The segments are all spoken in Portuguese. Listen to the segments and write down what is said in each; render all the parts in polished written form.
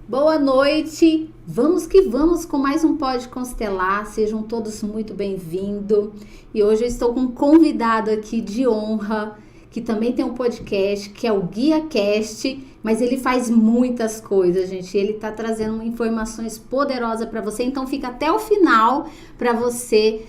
Boa noite, vamos que vamos com mais um Pode Constelar, sejam todos muito bem-vindos. E hoje eu estou com um convidado aqui de honra, que também tem um podcast, que é o GuiaCast, mas ele faz muitas coisas, gente. Ele tá trazendo informações poderosas para você, então fica até o final para você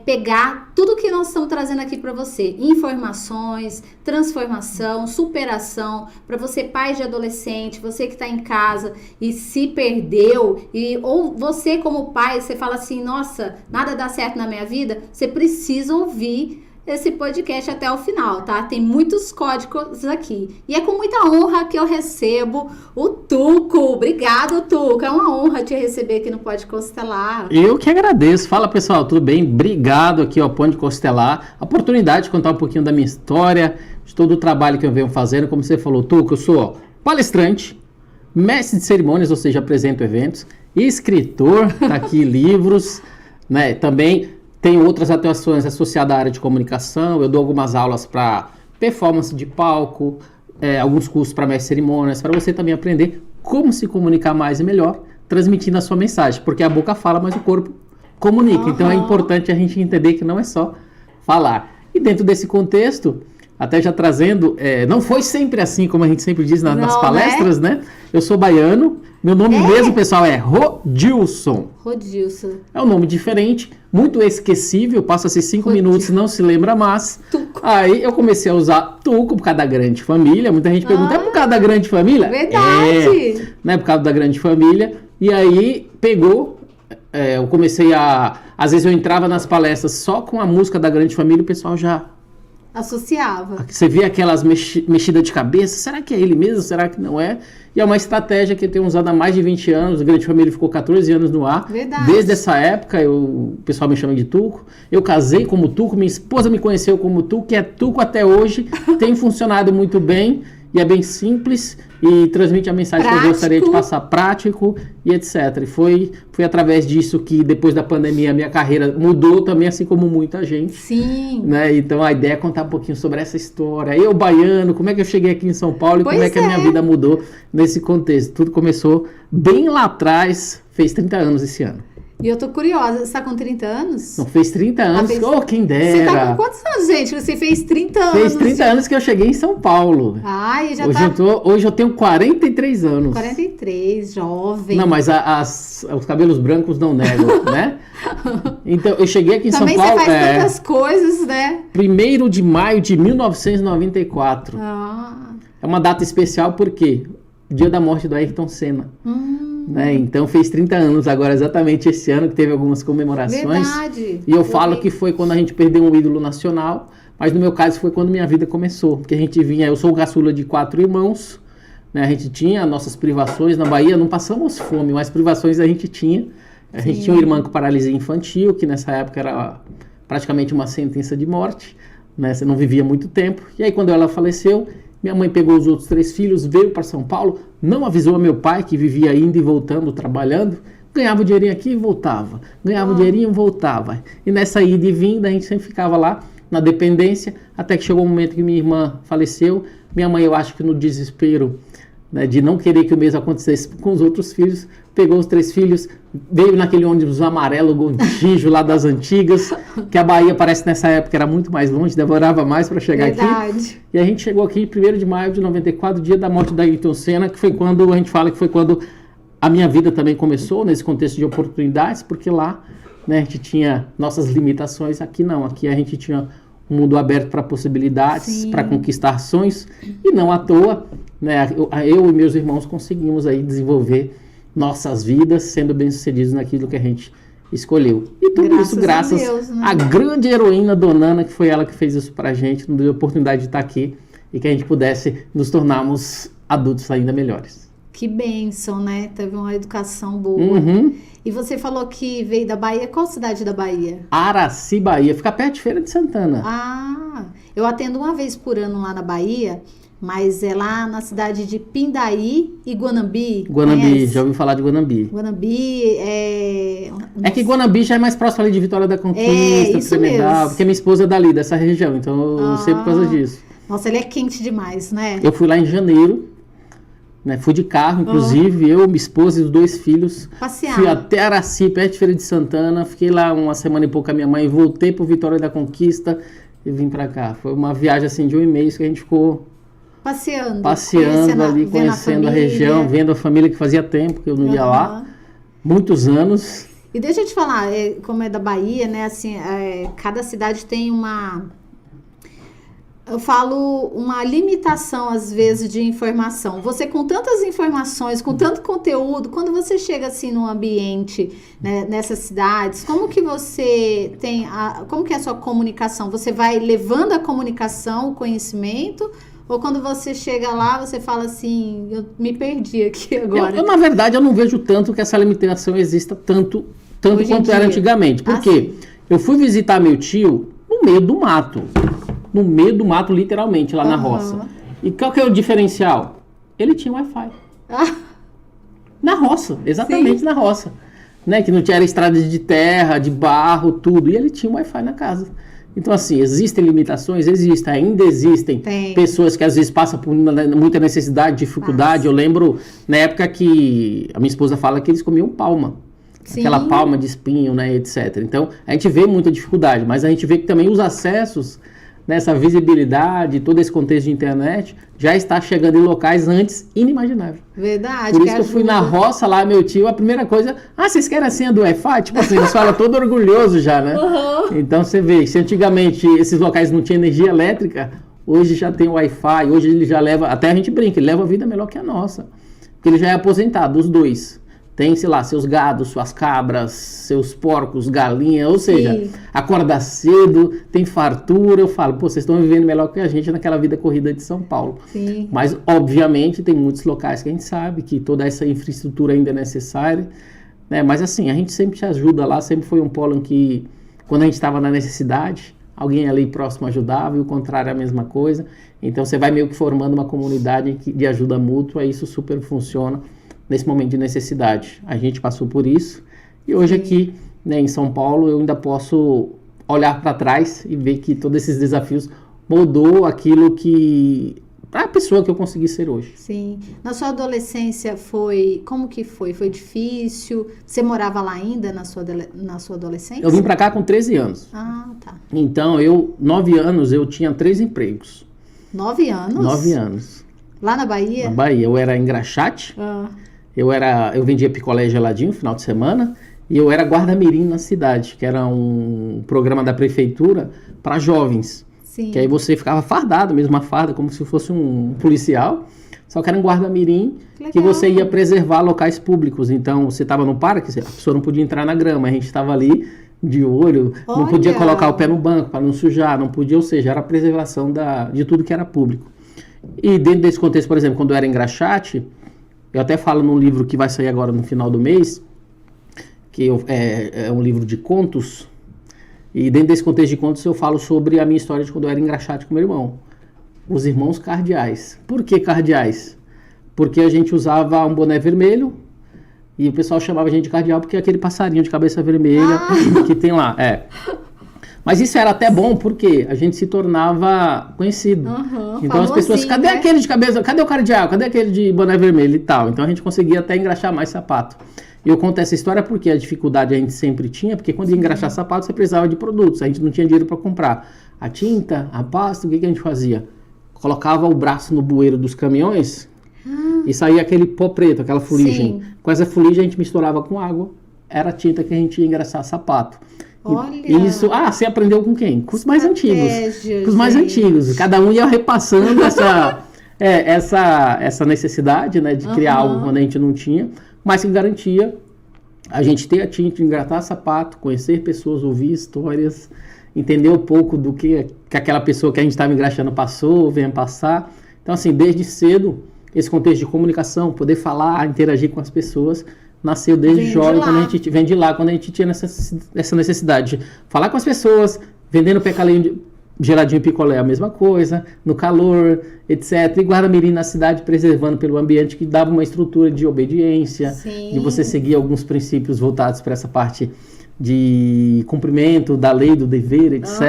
pegar tudo que nós estamos trazendo aqui para você. Informações, transformação, superação, para você pai de adolescente, você que está em casa e se perdeu, ou você como pai, você fala assim, nossa, nada dá certo na minha vida, você precisa ouvir esse podcast até o final, tá? Tem muitos códigos aqui. E é com muita honra que eu recebo o Tuco. Obrigado, Tuco. É uma honra te receber aqui no Pode Constelar. Eu que agradeço. Fala, pessoal, tudo bem? Obrigado aqui ao Pode Constelar. A oportunidade de contar um pouquinho da minha história, de todo o trabalho que eu venho fazendo. Como você falou, Tuco, eu sou palestrante, mestre de cerimônias, ou seja, apresento eventos, escritor, tá aqui livros, né? Também tenho outras atuações associadas à área de comunicação, eu dou algumas aulas para performance de palco, alguns cursos para mestre de cerimônias, para você também aprender como se comunicar mais e melhor, transmitindo a sua mensagem, porque a boca fala, mas o corpo comunica. Uhum. Então é importante a gente entender que não é só falar. E dentro desse contexto, até já trazendo, não foi sempre assim, como a gente sempre diz nas palestras, né? Eu sou baiano, meu nome mesmo, pessoal, é Rodilson. Rodilson. É um nome diferente, muito esquecível, passa-se 5 minutos e não se lembra mais. Tuco. Aí eu comecei a usar Tuco por causa da grande família. Muita gente pergunta, é por causa da grande família? Verdade. Né, por causa da grande família. E aí pegou, eu comecei às vezes eu entrava nas palestras só com a música da grande família, o pessoal já associava. Você vê aquelas mexidas de cabeça, será que é ele mesmo? Será que não é? E é uma estratégia que eu tenho usado há mais de 20 anos, a Grande Família ficou 14 anos no ar. Verdade. Desde essa época, o pessoal me chama de Tuco. Eu casei como Tuco, minha esposa me conheceu como Tuco, que é Tuco até hoje, tem funcionado muito bem. E é bem simples e transmite a mensagem que eu gostaria de passar, prático e etc. E foi através disso que depois da pandemia a minha carreira mudou também, assim como muita gente. Sim. Né? Então a ideia é contar um pouquinho sobre essa história. Eu, baiano, como é que eu cheguei aqui em São Paulo e como é que a minha vida mudou nesse contexto. Tudo começou bem lá atrás, fez 30 anos esse ano. E eu tô curiosa, você tá com 30 anos? Não, fez 30 anos, quem dera. Você tá com quantos anos, gente? Você fez 30 anos. Fez 30 anos que eu cheguei em São Paulo. Ai, já hoje eu tenho 43 anos. 43, jovem. Não, mas os cabelos brancos não negam, né? Então, eu cheguei aqui em São Paulo... Também você faz tantas coisas, né? 1º de maio de 1994. É uma data especial porque dia da morte do Ayrton Senna. Né? Então fez 30 anos agora, exatamente esse ano, que teve algumas comemorações. Verdade. E eu falo que foi quando a gente perdeu um ídolo nacional, mas no meu caso foi quando minha vida começou. Porque a gente vinha, eu sou o caçula de 4 irmãos, né? A gente tinha nossas privações na Bahia, não passamos fome, mas privações a gente tinha. A gente tinha um irmão com paralisia infantil, que nessa época era praticamente uma sentença de morte, né? Você não vivia muito tempo. E aí quando ela faleceu, minha mãe pegou os outros 3 filhos, veio para São Paulo, não avisou a meu pai, que vivia indo e voltando, trabalhando, ganhava o dinheirinho aqui e voltava, ganhava o dinheirinho e voltava. E nessa ida e vinda, a gente sempre ficava lá, na dependência, até que chegou o momento que minha irmã faleceu. Minha mãe, eu acho que no desespero, né, de não querer que o mesmo acontecesse com os outros filhos, pegou os 3 filhos, veio naquele ônibus amarelo, Gontijo, lá das antigas, que a Bahia parece nessa época era muito mais longe, demorava mais para chegar aqui. E a gente chegou aqui 1º de maio de 94, dia da morte da Ayrton Senna, que foi quando, a gente fala que foi quando a minha vida também começou, nesse contexto de oportunidades, porque lá, né, a gente tinha nossas limitações, aqui não, aqui a gente tinha um mundo aberto para possibilidades, para conquistar sonhos, e não à toa, né, eu e meus irmãos conseguimos aí desenvolver nossas vidas, sendo bem-sucedidos naquilo que a gente escolheu. E tudo isso graças à grande heroína Dona Ana, que foi ela que fez isso pra gente, nos deu a oportunidade de estar aqui e que a gente pudesse nos tornarmos adultos ainda melhores. Que bênção, né? Teve uma educação boa. E você falou que veio da Bahia. Qual cidade da Bahia? Araci, Bahia. Fica perto de Feira de Santana. Eu atendo uma vez por ano lá na Bahia, mas é lá na cidade de Pindaí e Guanambi. Guanambi, já ouvi falar de Guanambi. Guanambi é que Guanambi já é mais próximo ali de Vitória da Conquista, isso mesmo. Porque minha esposa é dali, dessa região, então eu sei por causa disso. Nossa, ele é quente demais, né? Eu fui lá em janeiro, né? Fui de carro, inclusive, eu, minha esposa e os 2 filhos. Passear. Fui até Araci, perto de Feira de Santana. Fiquei lá uma semana e pouco com a minha mãe. Voltei pro Vitória da Conquista e vim para cá. Foi uma viagem assim de 1 mês que a gente ficou passeando ali, conhecendo a região, vendo a família que fazia tempo que eu não ia lá. Muitos anos. E deixa eu te falar, como é da Bahia, né? Assim, cada cidade tem eu falo uma limitação, às vezes, de informação. Você, com tantas informações, com tanto conteúdo, quando você chega, assim, num ambiente, né, nessas cidades, como que você tem, como que é a sua comunicação? Você vai levando a comunicação, o conhecimento, ou quando você chega lá, você fala assim, eu me perdi aqui agora? Na verdade, eu não vejo tanto que essa limitação exista tanto quanto era antigamente. Por quê? Eu fui visitar meu tio no meio do mato. No meio do mato, literalmente, lá na roça. E qual que é o diferencial? Ele tinha Wi-Fi. Na roça, exatamente. Sim. Na roça. Né? Que não tinha estrada de terra, de barro, tudo. E ele tinha Wi-Fi na casa. Então, assim, existem limitações? Existem, ainda existem. Tem pessoas que às vezes passam por muita necessidade, dificuldade. Eu lembro, na época que a minha esposa fala que eles comiam palma. Sim. Aquela palma de espinho, né, etc. Então, a gente vê muita dificuldade, mas a gente vê que também os acessos, nessa visibilidade, todo esse contexto de internet, já está chegando em locais antes inimagináveis. Verdade. Por isso que eu fui na roça lá, meu tio, a primeira coisa, vocês querem a senha do Wi-Fi? Tipo assim, eles falam todo orgulhoso já, né? Então você vê, se antigamente esses locais não tinham energia elétrica, hoje já tem Wi-Fi, hoje ele já leva, até a gente brinca, ele leva a vida melhor que a nossa. Porque ele já é aposentado, os 2. Tem, sei lá, seus gados, suas cabras, seus porcos, galinha, ou seja, acorda cedo, tem fartura. Eu falo, vocês estão vivendo melhor que a gente naquela vida corrida de São Paulo. Sim. Mas, obviamente, tem muitos locais que a gente sabe que toda essa infraestrutura ainda é necessária, né? Mas, assim, a gente sempre te ajuda lá, sempre foi um polo em que, quando a gente estava na necessidade, alguém ali próximo ajudava e o contrário é a mesma coisa. Então, você vai meio que formando uma comunidade de ajuda mútua e isso super funciona. Nesse momento de necessidade. A gente passou por isso e hoje aqui, né, em São Paulo, eu ainda posso olhar para trás e ver que todos esses desafios mudou aquilo que... a pessoa que eu consegui ser hoje. Sim. Na sua adolescência como que foi? Foi difícil? Você morava lá ainda na sua adolescência? Eu vim para cá com 13 anos. Ah, tá. Então, 9 anos, eu tinha 3 empregos. 9 anos? 9 anos. Lá na Bahia? Na Bahia. Eu era engraxate. Eu vendia picolé geladinho no final de semana e eu era guarda-mirim na cidade, que era um programa da prefeitura para jovens. Sim. Que aí você ficava fardado, mesma farda, como se fosse um policial, só que era um guarda-mirim que você ia preservar locais públicos. Então, você estava no parque, a pessoa não podia entrar na grama, a gente estava ali de olho, não podia colocar o pé no banco para não sujar, não podia, ou seja, era a preservação de tudo que era público. E dentro desse contexto, por exemplo, quando eu era engraxate, eu até falo num livro que vai sair agora no final do mês, que é um livro de contos, e dentro desse contexto de contos eu falo sobre a minha história de quando eu era engraxate com meu irmão. Os irmãos cardeais. Por que cardeais? Porque a gente usava um boné vermelho e o pessoal chamava a gente de cardeal porque é aquele passarinho de cabeça vermelha que tem lá. Mas isso era até bom porque a gente se tornava conhecido. Então as pessoas, cadê aquele de cabeça, cadê o cardeal, cadê aquele de boné vermelho e tal? Então a gente conseguia até engraxar mais sapato. E eu conto essa história porque a dificuldade a gente sempre tinha, porque quando ia engraxar sapato você precisava de produtos, a gente não tinha dinheiro para comprar. A tinta, a pasta, o que a gente fazia? Colocava o braço no bueiro dos caminhões e saía aquele pó preto, aquela fuligem. Sim. Com essa fuligem a gente misturava com água, era a tinta que a gente ia engraxar sapato. Olha. Isso, você aprendeu com quem? Com os mais antigos. Com os mais gente. antigos. Cada um ia repassando essa necessidade, né, de criar algo quando a gente não tinha, mas que garantia a gente ter a tinta, engratar sapato, conhecer pessoas, ouvir histórias, entender um pouco do que aquela pessoa que a gente estava engraxando passou, venha passar. Então, assim, desde cedo, esse contexto de comunicação, poder falar, interagir com as pessoas, nasceu desde jovem, quando a gente vem de lá, quando a gente tinha essa necessidade de falar com as pessoas, vendendo pecalinho de geladinho e picolé, a mesma coisa, no calor, etc. E guarda-mirim na cidade, preservando pelo ambiente, que dava uma estrutura de obediência, de você seguir alguns princípios voltados para essa parte de cumprimento da lei, do dever, etc.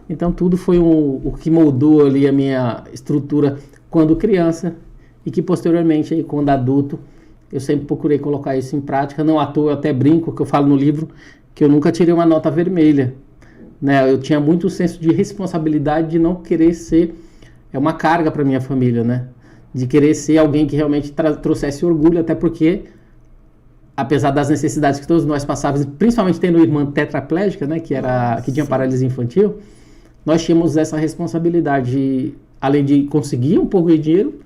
Então tudo foi o que moldou ali a minha estrutura quando criança. e que posteriormente, aí, quando adulto, eu sempre procurei colocar isso em prática. Não à toa, eu até brinco, que eu falo no livro, que eu nunca tirei uma nota vermelha, né? Eu tinha muito senso de responsabilidade de não querer ser uma carga para minha família, né? De querer ser alguém que realmente trouxesse orgulho, até porque, apesar das necessidades que todos nós passávamos, principalmente tendo uma irmã tetraplégica, né, que tinha paralisia infantil, nós tínhamos essa responsabilidade, além de conseguir um pouco de dinheiro,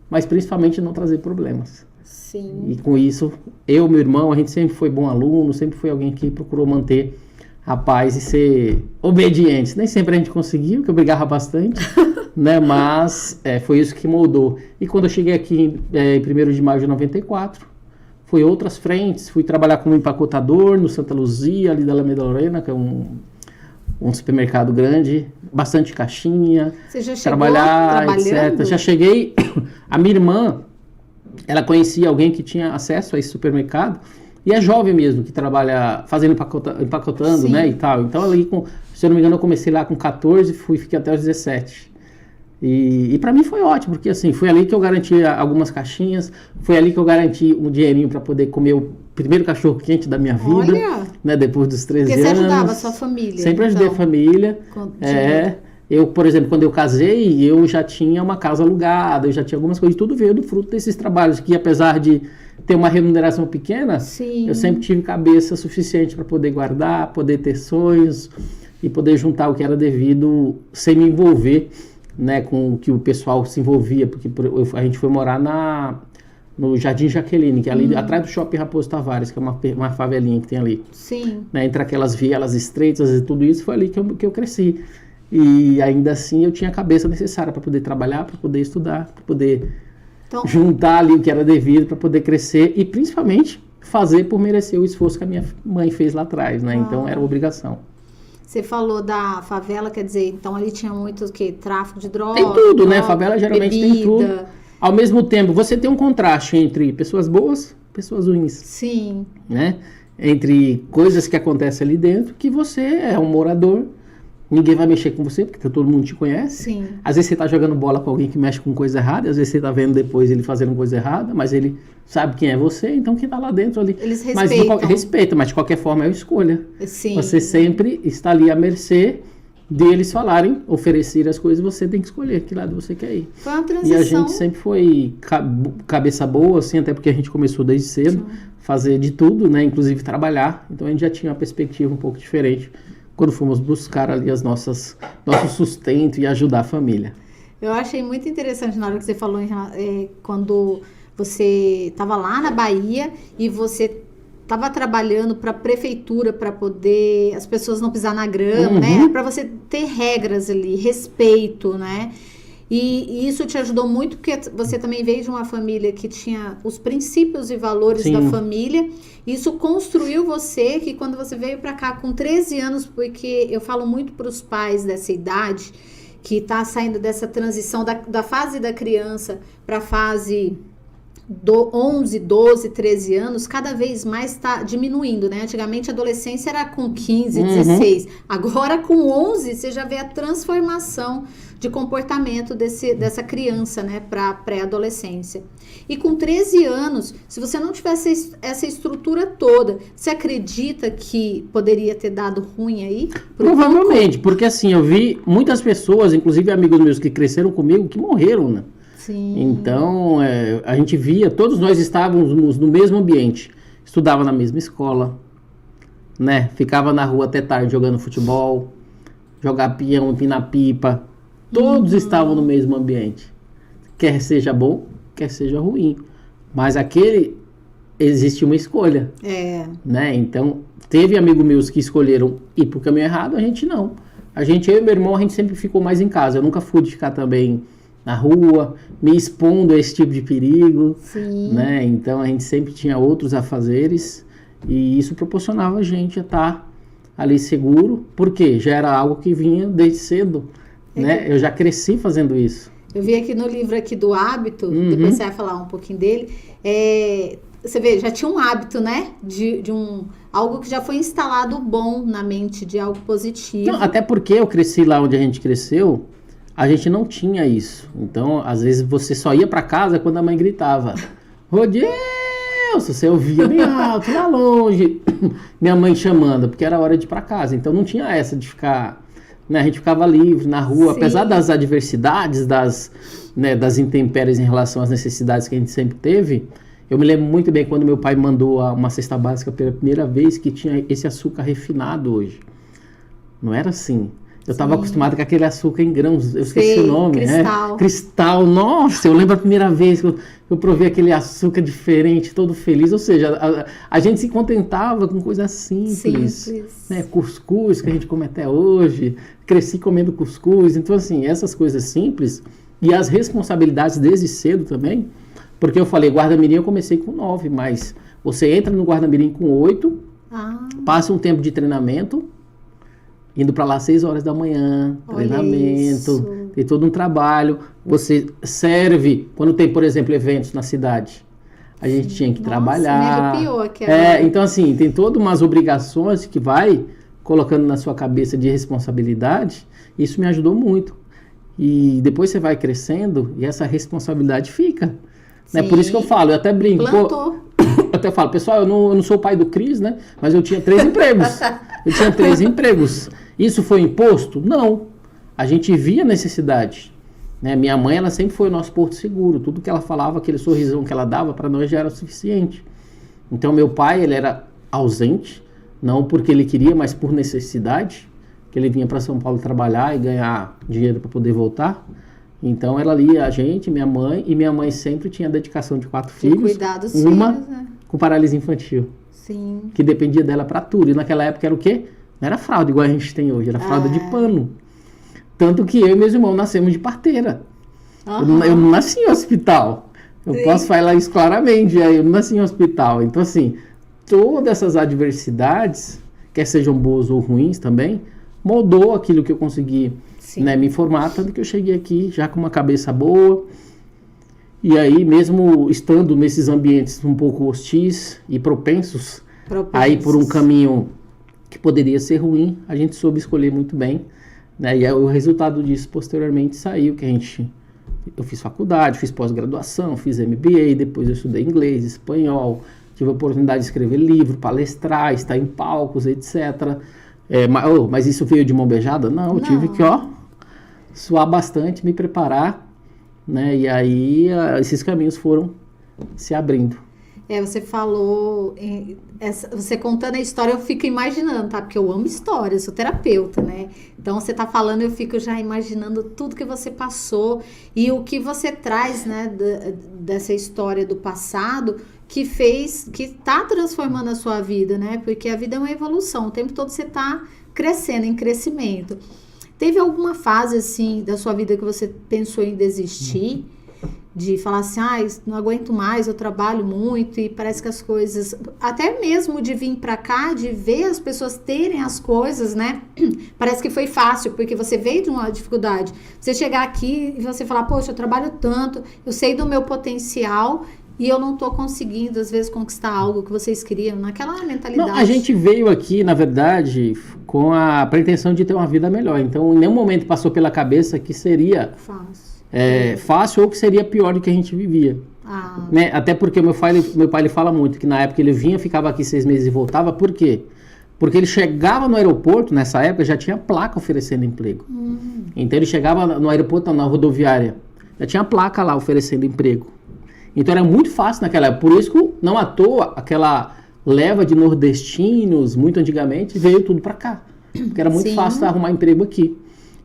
mas principalmente não trazer problemas. Sim. E com isso, eu e meu irmão, a gente sempre foi bom aluno, sempre foi alguém que procurou manter a paz e ser obediente. Nem sempre a gente conseguiu, que eu brigava bastante, né? Mas foi isso que moldou. E quando eu cheguei aqui em 1º de maio de 94, fui outras frentes, fui trabalhar como empacotador no Santa Luzia, ali da Alameda Lorena, que é um supermercado grande, bastante caixinha. Você já chegou trabalhar, trabalhando? etc. Já cheguei. A minha irmã, ela conhecia alguém que tinha acesso a esse supermercado, e é jovem mesmo, que trabalha fazendo empacotando, né, e tal. Então, ali, se eu não me engano, eu comecei lá com 14, fiquei até os 17. E para mim foi ótimo, porque assim, foi ali que eu garanti algumas caixinhas, foi ali que eu garanti um dinheirinho para poder comer o primeiro cachorro quente da minha vida, né, depois dos 13 anos. Porque você ajudava a sua família. Sempre ajudei a família. Eu, por exemplo, quando eu casei, eu já tinha uma casa alugada, eu já tinha algumas coisas, tudo veio do fruto desses trabalhos, que apesar de ter uma remuneração pequena, eu sempre tive cabeça suficiente para poder guardar, poder ter sonhos e poder juntar o que era devido sem me envolver, né, com o que o pessoal se envolvia, porque a gente foi morar no Jardim Jaqueline, que é ali atrás do Shopping Raposo Tavares, que é uma favelinha que tem ali. Sim. Né, entre aquelas vielas estreitas e tudo isso, foi ali que eu cresci. E ainda assim eu tinha a cabeça necessária para poder trabalhar, para poder estudar, para poder juntar ali o que era devido, para poder crescer e principalmente fazer por merecer o esforço que a minha mãe fez lá atrás, né? Então era uma obrigação. Você falou da favela, quer dizer, então ali tinha muito o quê? Tráfico de drogas? Tem tudo, né? Favela geralmente tem tudo. Ao mesmo tempo, você tem um contraste entre pessoas boas e pessoas ruins. Sim. Né? Entre coisas que acontecem ali dentro, que você é um morador, ninguém vai mexer com você, porque todo mundo te conhece. Sim. Às vezes você tá jogando bola com alguém que mexe com coisa errada, às vezes você tá vendo depois ele fazendo coisa errada, mas ele sabe quem é você, então quem tá lá dentro ali. Eles respeitam. Mas respeita, mas de qualquer forma é uma escolha. Sim. Você sempre está ali à mercê deles falarem, oferecer as coisas, você tem que escolher que lado você quer ir. Foi uma transição. E a gente sempre foi cabeça boa, assim, até porque a gente começou desde cedo, fazer de tudo, né, inclusive trabalhar, então a gente já tinha uma perspectiva um pouco diferente quando fomos buscar ali nosso sustento e ajudar a família. Eu achei muito interessante na hora que você falou, quando você estava lá na Bahia e você estava trabalhando para a prefeitura para poder as pessoas não pisar na grama, né? Para você ter regras ali, respeito, né? E isso te ajudou muito porque você também veio de uma família que tinha os princípios e valores da família. Isso construiu você, que quando você veio para cá com 13 anos, porque eu falo muito para os pais dessa idade, que está saindo dessa transição da fase da criança para a fase 11, 12, 13 anos, cada vez mais está diminuindo, né? Antigamente a adolescência era com 15, 16. Agora com 11 você já vê a transformação de comportamento dessa criança, né, para pré-adolescência. E com 13 anos, se você não tivesse essa estrutura toda, você acredita que poderia ter dado ruim aí? Provavelmente, porque assim, eu vi muitas pessoas, inclusive amigos meus que cresceram comigo, que morreram, né? Sim. Então, a gente via, todos nós estávamos no mesmo ambiente, estudava na mesma escola, né? Ficava na rua até tarde jogando futebol, jogar peão, empinar pipa. Todos estavam no mesmo ambiente. Quer seja bom, quer seja ruim. Mas existe uma escolha. Né? Então, teve amigos meus que escolheram ir pro caminho errado, a gente não. Eu e meu irmão, a gente sempre ficou mais em casa. Eu nunca fui de ficar também na rua, me expondo a esse tipo de perigo. Sim. Né? Então, a gente sempre tinha outros afazeres. E isso proporcionava a gente a estar ali seguro. Porque já era algo que vinha desde cedo. Né? Eu já cresci fazendo isso. Eu vi aqui no livro aqui do hábito, depois você vai falar um pouquinho dele, você vê, já tinha um hábito, né, de algo que já foi instalado bom na mente, de algo positivo. Então, até porque eu cresci lá onde a gente cresceu, a gente não tinha isso. Então, às vezes, você só ia para casa quando a mãe gritava, Rodilson, você ouvia bem alto, lá longe, minha mãe chamando, porque era hora de ir para casa. Então, não tinha essa de ficar, né, a gente ficava livre na rua, Sim. apesar das adversidades, das intempéries em relação às necessidades que a gente sempre teve. Eu me lembro muito bem quando meu pai mandou uma cesta básica pela primeira vez, que tinha esse açúcar refinado hoje. Não era assim. Eu estava acostumado com aquele açúcar em grãos, eu esqueci o nome. Cristal. Cristal, nossa, eu lembro a primeira vez que eu provei aquele açúcar diferente, todo feliz. Ou seja, a gente se contentava com coisas simples. Né? Cuscuz, que a gente come até hoje. Cresci comendo cuscuz. Então, assim, essas coisas simples e as responsabilidades desde cedo também. Porque eu falei, guarda-mirim eu comecei com 9, mas você entra no guarda-mirim com 8, passa um tempo de treinamento, indo para lá às 6 horas da manhã, treinamento, tem todo um trabalho. Você serve, quando tem, por exemplo, eventos na cidade, a gente tinha que trabalhar. Me arrepiou aquela... Então, assim, tem todas umas obrigações que vai colocando na sua cabeça de responsabilidade. Isso me ajudou muito. E depois você vai crescendo e essa responsabilidade fica. Né? Por isso que eu falo, eu até brinco. Eu até falo, pessoal, eu não sou o pai do Cris, né? Mas eu tinha 3 empregos. Eu tinha 3 empregos. Isso foi imposto? Não. A gente via necessidade. Né? Minha mãe, ela sempre foi o nosso porto seguro. Tudo que ela falava, aquele sorrisão que ela dava, para nós já era o suficiente. Então, meu pai, ele era ausente, não porque ele queria, mas por necessidade, que ele vinha para São Paulo trabalhar e ganhar dinheiro para poder voltar. Então, ela lia a gente, minha mãe, e minha mãe sempre tinha a dedicação de 4 filhos. Cuidar dos uma filhos, né? Com paralisia infantil. Sim. Que dependia dela para tudo. E naquela época era o quê? Não era fralda igual a gente tem hoje, era fralda de pano. Tanto que eu e meus irmãos nascemos de parteira. Eu não nasci em hospital. Eu posso falar isso claramente. Eu não nasci em hospital. Então, assim, todas essas adversidades, quer sejam boas ou ruins também, moldou aquilo que eu consegui, né, me formar, tanto que eu cheguei aqui já com uma cabeça boa. E aí, mesmo estando nesses ambientes um pouco hostis e propensos a ir por um caminho que poderia ser ruim, a gente soube escolher muito bem. Né? E aí, o resultado disso, posteriormente, saiu que eu fiz faculdade, fiz pós-graduação, fiz MBA, depois eu estudei inglês, espanhol, tive a oportunidade de escrever livro, palestrar, estar em palcos, etc. Mas isso veio de mão beijada? Não, eu tive que, suar bastante, me preparar, né? E aí esses caminhos foram se abrindo. Você falou, você contando a história, eu fico imaginando, tá? Porque eu amo história, eu sou terapeuta, né? Então, você tá falando, eu fico já imaginando tudo que você passou e o que você traz, né, dessa história do passado que tá transformando a sua vida, né? Porque a vida é uma evolução, o tempo todo você tá crescendo, em crescimento. Teve alguma fase, assim, da sua vida que você pensou em desistir? De falar assim, não aguento mais, eu trabalho muito e parece que as coisas, até mesmo de vir pra cá, de ver as pessoas terem as coisas, né? Parece que foi fácil, porque você veio de uma dificuldade. Você chegar aqui e você falar, poxa, eu trabalho tanto, eu sei do meu potencial e eu não tô conseguindo, às vezes, conquistar algo que vocês queriam, naquela mentalidade. Não, a gente veio aqui, na verdade, com a pretensão de ter uma vida melhor. Então, em nenhum momento passou pela cabeça que seria fácil ou que seria pior do que a gente vivia. Né? Até porque meu pai ele fala muito que na época ele vinha, ficava aqui 6 meses e voltava. Por quê? Porque ele chegava no aeroporto, nessa época já tinha placa oferecendo emprego. Então ele chegava no aeroporto, na rodoviária, já tinha placa lá oferecendo emprego. Então era muito fácil naquela época. Por isso que não à toa aquela leva de nordestinos, muito antigamente, veio tudo para cá. Porque era muito fácil arrumar emprego aqui.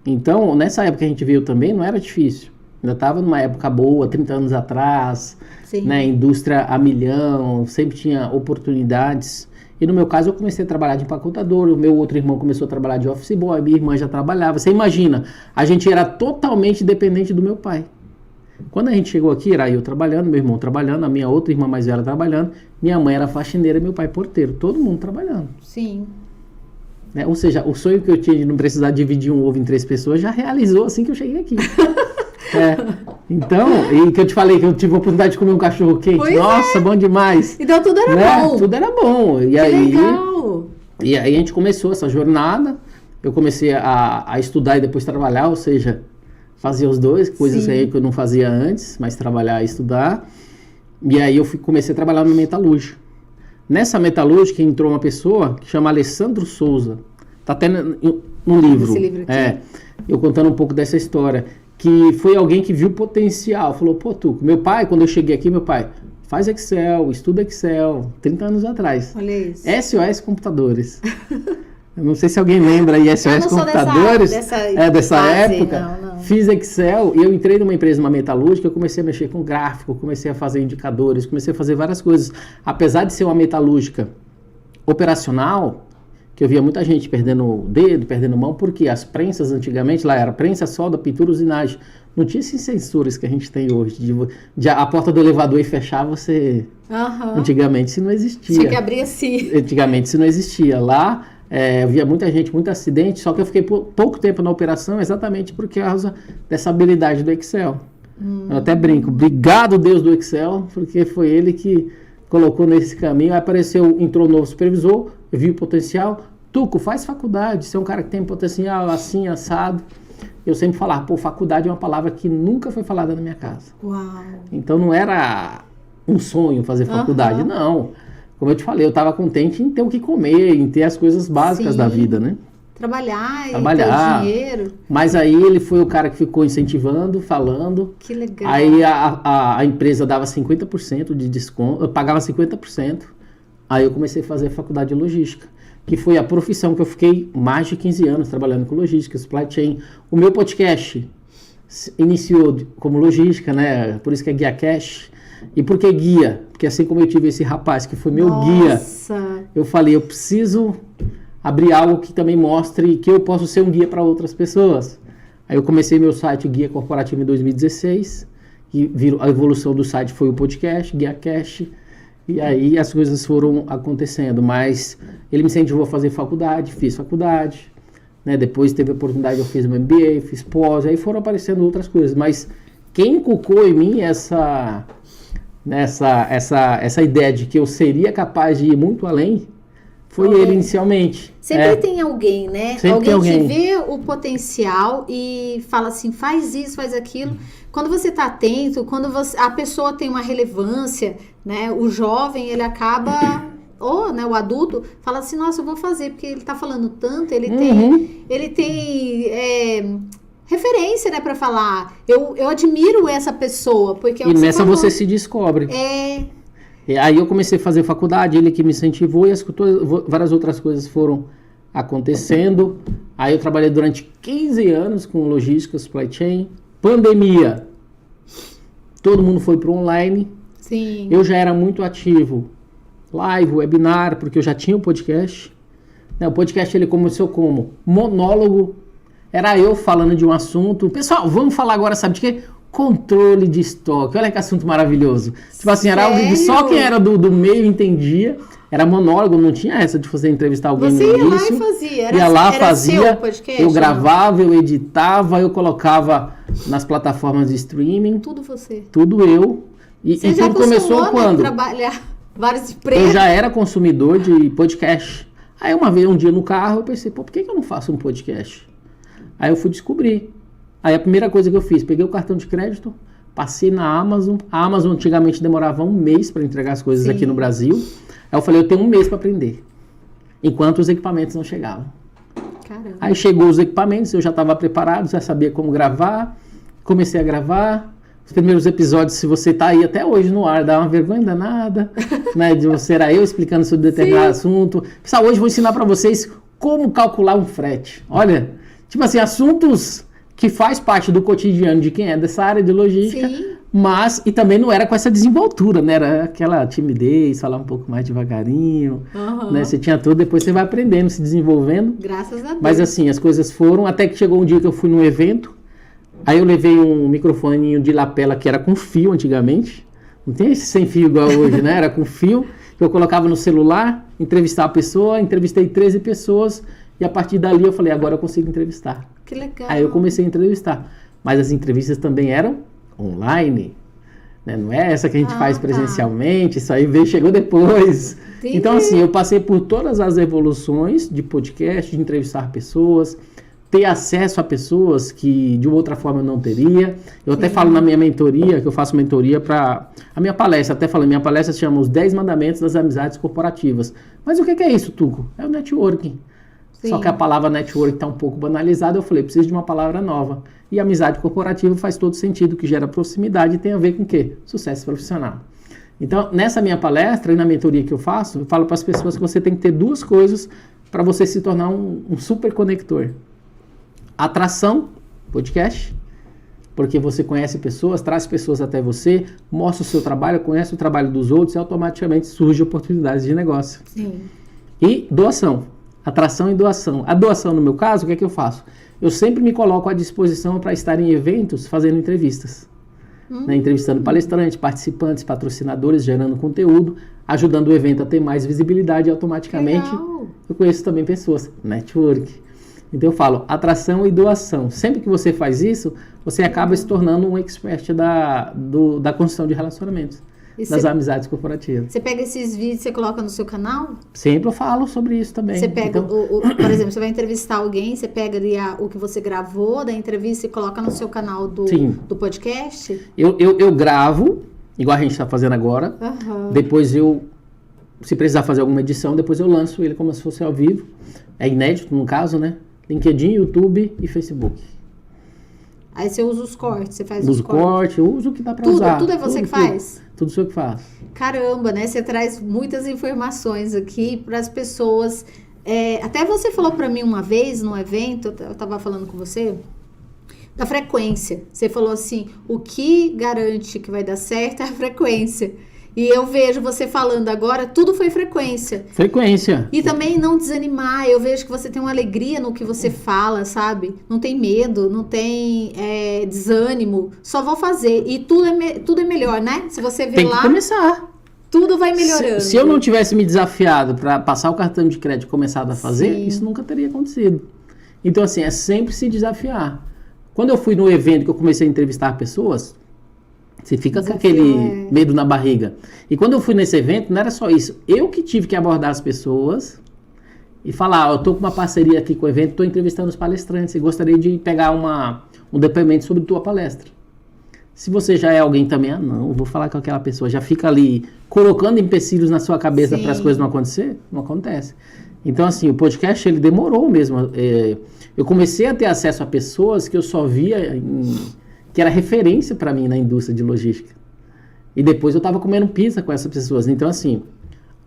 Então, nessa época que a gente veio também, não era difícil. Ainda estava numa época boa, 30 anos atrás, né, indústria a milhão, sempre tinha oportunidades. E no meu caso, eu comecei a trabalhar de empacotador, o meu outro irmão começou a trabalhar de office boy, minha irmã já trabalhava. Você imagina, a gente era totalmente dependente do meu pai. Quando a gente chegou aqui, era eu trabalhando, meu irmão trabalhando, a minha outra irmã mais velha trabalhando, minha mãe era faxineira, meu pai porteiro, todo mundo trabalhando. Sim. Né? Ou seja, o sonho que eu tinha de não precisar dividir um ovo em 3 pessoas já realizou assim que eu cheguei aqui. Então, e que eu te falei que eu tive a oportunidade de comer um cachorro quente. Nossa, bom demais. Então tudo era bom. Tudo era bom. E legal. E aí a gente começou essa jornada. Eu comecei a estudar e depois trabalhar, ou seja, fazia os dois, coisas Sim. aí que eu não fazia antes, mas trabalhar e estudar. E aí eu comecei a trabalhar na metalúrgica. Nessa metalúrgica entrou uma pessoa que chama Alessandro Souza. Tá até no livro. Esse livro aqui. Eu contando um pouco dessa história. Que foi alguém que viu potencial. Falou, pô, Tuco, meu pai, quando eu cheguei aqui, meu pai, faz Excel, estuda Excel. 30 anos atrás. Olha isso. SOS Computadores. Eu não sei se alguém lembra aí, SOS Computadores. Dessa fase, época. não. Fiz Excel e eu entrei numa empresa, uma metalúrgica, eu comecei a mexer com gráfico, comecei a fazer indicadores, comecei a fazer várias coisas. Apesar de ser uma metalúrgica operacional, que eu via muita gente perdendo o dedo, perdendo mão, porque as prensas antigamente, lá era prensa, solda, pintura, usinagem. Não tinha esses sensores que a gente tem hoje. De a porta do elevador e fechar, você... Antigamente isso não existia. Tinha que abrir assim. Antigamente isso não existia. Lá... eu via muita gente, muito acidente, só que eu fiquei pouco tempo na operação exatamente por causa dessa habilidade do Excel. Eu até brinco, obrigado Deus do Excel, porque foi ele que colocou nesse caminho. Aí entrou um novo supervisor, eu vi o potencial. Tuco, faz faculdade, você é um cara que tem potencial assim, assado. Eu sempre falava, pô, faculdade é uma palavra que nunca foi falada na minha casa. Uau. Então não era um sonho fazer faculdade, não. Como eu te falei, eu estava contente em ter o que comer, em ter as coisas básicas da vida, né? Trabalhar e ter dinheiro. Mas aí ele foi o cara que ficou incentivando, falando. Que legal. Aí a empresa dava 50% de desconto, eu pagava 50%. Aí eu comecei a fazer a faculdade de logística, que foi a profissão que eu fiquei mais de 15 anos trabalhando com logística, supply chain. O meu podcast iniciou como logística, né? Por isso que é Guia Cash. E por que guia? Porque assim como eu tive esse rapaz que foi meu guia, eu falei, eu preciso abrir algo que também mostre que eu posso ser um guia para outras pessoas. Aí eu comecei meu site Guia Corporativo em 2016, e a evolução do site foi o podcast, Guia Cash, e aí as coisas foram acontecendo, mas ele me incentivou a fazer faculdade, fiz faculdade, né? Depois teve a oportunidade, eu fiz um MBA, fiz pós, aí foram aparecendo outras coisas, mas quem inculcou em mim essa ideia de que eu seria capaz de ir muito além, foi ele inicialmente. Sempre tem alguém, né? Sempre alguém que vê o potencial e fala assim, faz isso, faz aquilo. Quando você está atento, quando a pessoa tem uma relevância, né? O jovem, ele acaba... Ou, né, o adulto fala assim, nossa, eu vou fazer, porque ele está falando tanto, ele tem referência, né, para falar. Eu admiro essa pessoa, porque é o e que nessa falou. você se descobre. E aí eu comecei a fazer faculdade, ele que me incentivou, e várias outras coisas foram acontecendo. Aí eu trabalhei durante 15 anos com logística, supply chain. Pandemia, todo mundo foi para o online. Sim. Eu já era muito ativo, live, webinar, porque eu já tinha um podcast. O podcast ele começou como monólogo, era eu falando de um assunto. Pessoal, vamos falar agora, sabe de quê? Controle de estoque. Olha que assunto maravilhoso. Tipo assim, era algo que só quem era do meio entendia. Era monólogo, não tinha essa de você entrevistar alguém no início. Você ia lá e fazia. Ia lá, fazia. Seu podcast, eu gravava, eu editava, eu colocava nas plataformas de streaming. Tudo você. Tudo eu. E tudo começou quando? Trabalhar várias empresas. Eu já era consumidor de podcast. Aí um dia no carro, eu pensei, por que eu não faço um podcast? Aí eu fui descobrir. Aí a primeira coisa que eu fiz, peguei o cartão de crédito, passei na Amazon. A Amazon antigamente demorava um mês para entregar as coisas aqui no Brasil. Aí eu falei, eu tenho um mês para aprender, enquanto os equipamentos não chegavam. Caramba. Aí chegou os equipamentos, eu já estava preparado, já sabia como gravar, comecei a gravar. Os primeiros episódios, se você tá aí até hoje no ar, dá uma vergonha danada, né? De você era eu explicando sobre determinado assunto. Pessoal, hoje eu vou ensinar para vocês como calcular um frete. Olha, tipo assim, assuntos que faz parte do cotidiano de quem é dessa área de logística, mas, e também não era com essa desenvoltura, né? Era aquela timidez, falar um pouco mais devagarinho, né? Você tinha tudo, depois você vai aprendendo, se desenvolvendo. Graças a Deus. Mas assim, as coisas foram, até que chegou um dia que eu fui num evento, aí eu levei um microfoninho de lapela que era com fio antigamente, não tem esse sem fio igual hoje, né? Era com fio, que eu colocava no celular, entrevistar a pessoa, entrevistei 13 pessoas, e a partir dali eu falei, agora eu consigo entrevistar. Que legal. Aí eu comecei a entrevistar. Mas as entrevistas também eram online, né? Não é essa que a gente faz presencialmente, isso aí chegou depois. Então assim, eu passei por todas as evoluções de podcast, de entrevistar pessoas, ter acesso a pessoas que de outra forma eu não teria. Eu até falo na minha mentoria, que eu faço mentoria para a minha palestra, até falo, minha palestra se chama Os 10 Mandamentos das Amizades Corporativas. Mas o que é isso, Tuco? É o networking. Sim. Só que a palavra network está um pouco banalizada, eu falei, preciso de uma palavra nova. E amizade corporativa faz todo sentido, que gera proximidade e tem a ver com o quê? Sucesso profissional. Então, nessa minha palestra e na mentoria que eu faço, eu falo para as pessoas que você tem que ter duas coisas para você se tornar um super conector. Atração, podcast, porque você conhece pessoas, traz pessoas até você, mostra o seu trabalho, conhece o trabalho dos outros e automaticamente surgem oportunidades de negócio. Sim. E doação, atração e doação. A doação, no meu caso, o que é que eu faço? Eu sempre me coloco à disposição para estar em eventos fazendo entrevistas. Né, entrevistando palestrantes, participantes, patrocinadores, gerando conteúdo, ajudando o evento a ter mais visibilidade e automaticamente eu conheço também pessoas, network. Então eu falo atração e doação. Sempre que você faz isso, você acaba se tornando um expert da construção de relacionamentos, das amizades corporativas. Você pega esses vídeos e você coloca no seu canal? Sempre eu falo sobre isso também. Você pega, por exemplo, você vai entrevistar alguém, você pega ali o que você gravou da entrevista e coloca no seu canal do podcast? Eu gravo, igual a gente está fazendo agora. Depois se precisar fazer alguma edição, depois eu lanço ele como se fosse ao vivo. É inédito no caso, né? LinkedIn, YouTube e Facebook. Aí você usa os cortes, você faz os cortes. Eu uso o que dá para usar. Tudo é você que faz? Tudo sou eu que faço. Caramba, né? Você traz muitas informações aqui para as pessoas. Até você falou para mim uma vez, num evento, eu estava falando com você, da frequência. Você falou assim, o que garante que vai dar certo é a frequência. E eu vejo você falando agora, tudo foi frequência. Frequência. E também não desanimar. Eu vejo que você tem uma alegria no que você fala, sabe? Não tem medo, não tem desânimo. Só vou fazer. E tudo é melhor, né? Se você ver tem que começar. Tudo vai melhorando. Se eu não tivesse me desafiado para passar o cartão de crédito e começado a fazer, isso nunca teria acontecido. Então, assim, é sempre se desafiar. Quando eu fui no evento que eu comecei a entrevistar pessoas, você fica com aquele medo na barriga. E quando eu fui nesse evento, não era só isso. Eu que tive que abordar as pessoas e falar, eu estou com uma parceria aqui com o evento, estou entrevistando os palestrantes e gostaria de pegar um depoimento sobre tua palestra. Se você já é alguém também, não, vou falar com aquela pessoa, já fica ali colocando empecilhos na sua cabeça para as coisas não acontecer, não acontece. Então, assim, o podcast, ele demorou mesmo. Eu comecei a ter acesso a pessoas que eu só via que era referência para mim na indústria de logística. E depois eu estava comendo pizza com essas pessoas. Então, assim,